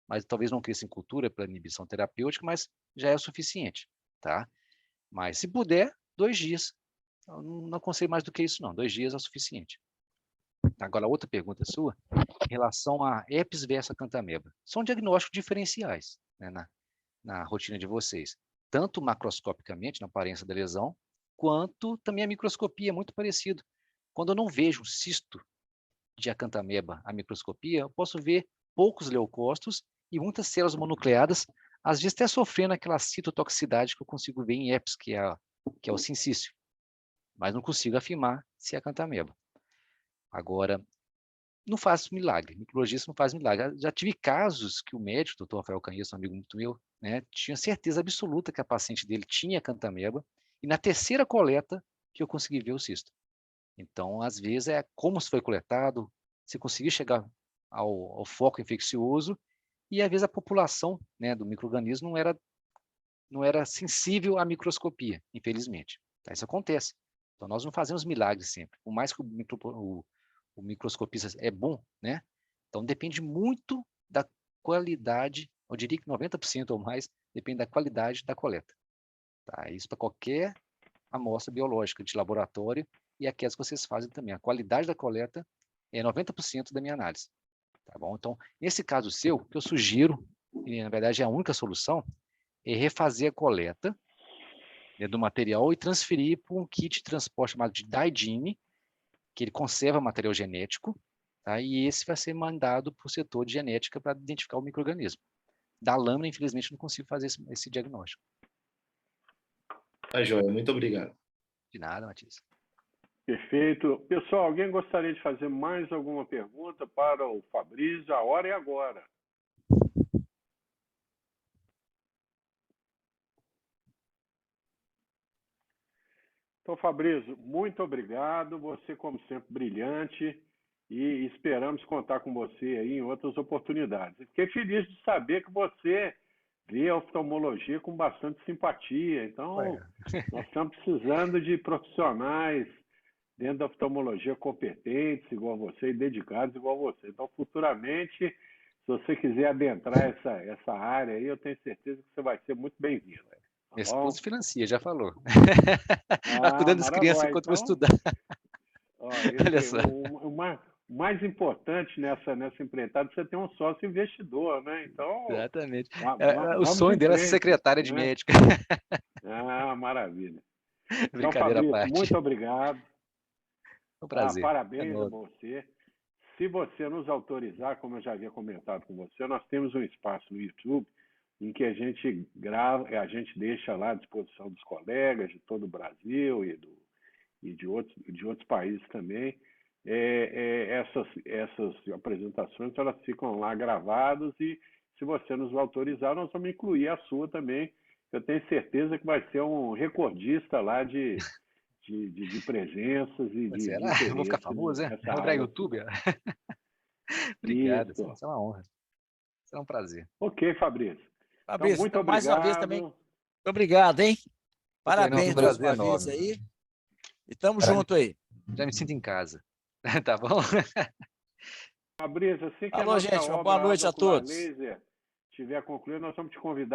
mas talvez não cresça em cultura pela inibição terapêutica, mas já é o suficiente, tá? Mas se puder, 2 dias. Eu não aconselho mais do que isso, não. 2 dias é o suficiente. Agora, outra pergunta sua, em relação a herpes versus acantameba. São diagnósticos diferenciais, né, na rotina de vocês. Tanto macroscopicamente, na aparência da lesão, quanto também a microscopia é muito parecido. Quando eu não vejo um cisto de acantameba à microscopia, eu posso ver poucos leucócitos e muitas células mononucleadas, às vezes até sofrendo aquela citotoxicidade que eu consigo ver em herpes, que é o sincício. Mas não consigo afirmar se é acantameba. Agora, não faz milagre, o microbiologista não faz milagre. Já tive casos que o médico, o Dr. Rafael Canhês, um amigo muito meu, né, tinha certeza absoluta que a paciente dele tinha acantameba, e na terceira coleta que eu consegui ver o cisto. Então, às vezes, é como se foi coletado, se conseguiu chegar ao foco infeccioso, e às vezes a população, né, do micro-organismo não era sensível à microscopia, infelizmente. Tá? Isso acontece. Então, nós não fazemos milagres sempre. Por mais que o microscopista é bom, né? Então, depende muito da qualidade, Eu diria que 90% ou mais depende da qualidade da coleta. Tá? Isso para qualquer amostra biológica de laboratório e aquelas que vocês fazem também. A qualidade da coleta é 90% da minha análise. Tá bom? Então, nesse caso seu, o que eu sugiro, e na verdade é a única solução, é refazer a coleta, né, do material e transferir para um kit de transporte chamado de DyGene, que ele conserva material genético, tá? E esse vai ser mandado para o setor de genética para identificar o micro-organismo. Da lâmina, infelizmente, não consigo fazer esse diagnóstico. Tá, joia. Muito obrigado. De nada, Matias. Perfeito. Pessoal, alguém gostaria de fazer mais alguma pergunta para o Fabrício? A hora é agora. Então, Fabrício, muito obrigado. Você, como sempre, brilhante. E esperamos contar com você aí em outras oportunidades. Fiquei feliz de saber que você vê a oftalmologia com bastante simpatia. Então, nós estamos precisando de profissionais dentro da oftalmologia competentes, igual você, e dedicados igual você. Então, futuramente, se você quiser adentrar essa área aí, eu tenho certeza que você vai ser muito bem-vindo. Minha esposa financia, já falou. Ah, cuidando das crianças maravilha. enquanto eu vou Então, estudar. olha só. O mais importante nessa empreitada é você ter um sócio investidor, né? Então, exatamente. O vamos sonho em dela é ser frente, secretária de né? médica. Ah, maravilha. Então, Brincadeira à Fabrício, parte. muito obrigado. É um prazer. Parabéns a você. Se você nos autorizar, como eu já havia comentado com você, nós temos um espaço no YouTube em que a gente grava, a gente deixa lá à disposição dos colegas de todo o Brasil e de outros países também. Essas apresentações elas ficam lá gravadas e, se você nos autorizar, nós vamos incluir a sua também. Eu tenho certeza que vai ser um recordista lá de presenças e de Será? interesse. Eu vou ficar famoso, é? Vou virar youtuber? Obrigado, Isso. é uma honra. Será um prazer. Ok, Fabrício. Fabrício, Muito obrigado. mais uma vez também, muito obrigado, hein? Parabéns Um prazer mais uma vez aí. E estamos junto aí. Já me sinto em casa. Tá bom? Fabrício, assim que Falou, a nossa gente. Uma obra boa noite a Ocular todos. Laser estiver concluída, nós vamos te convidar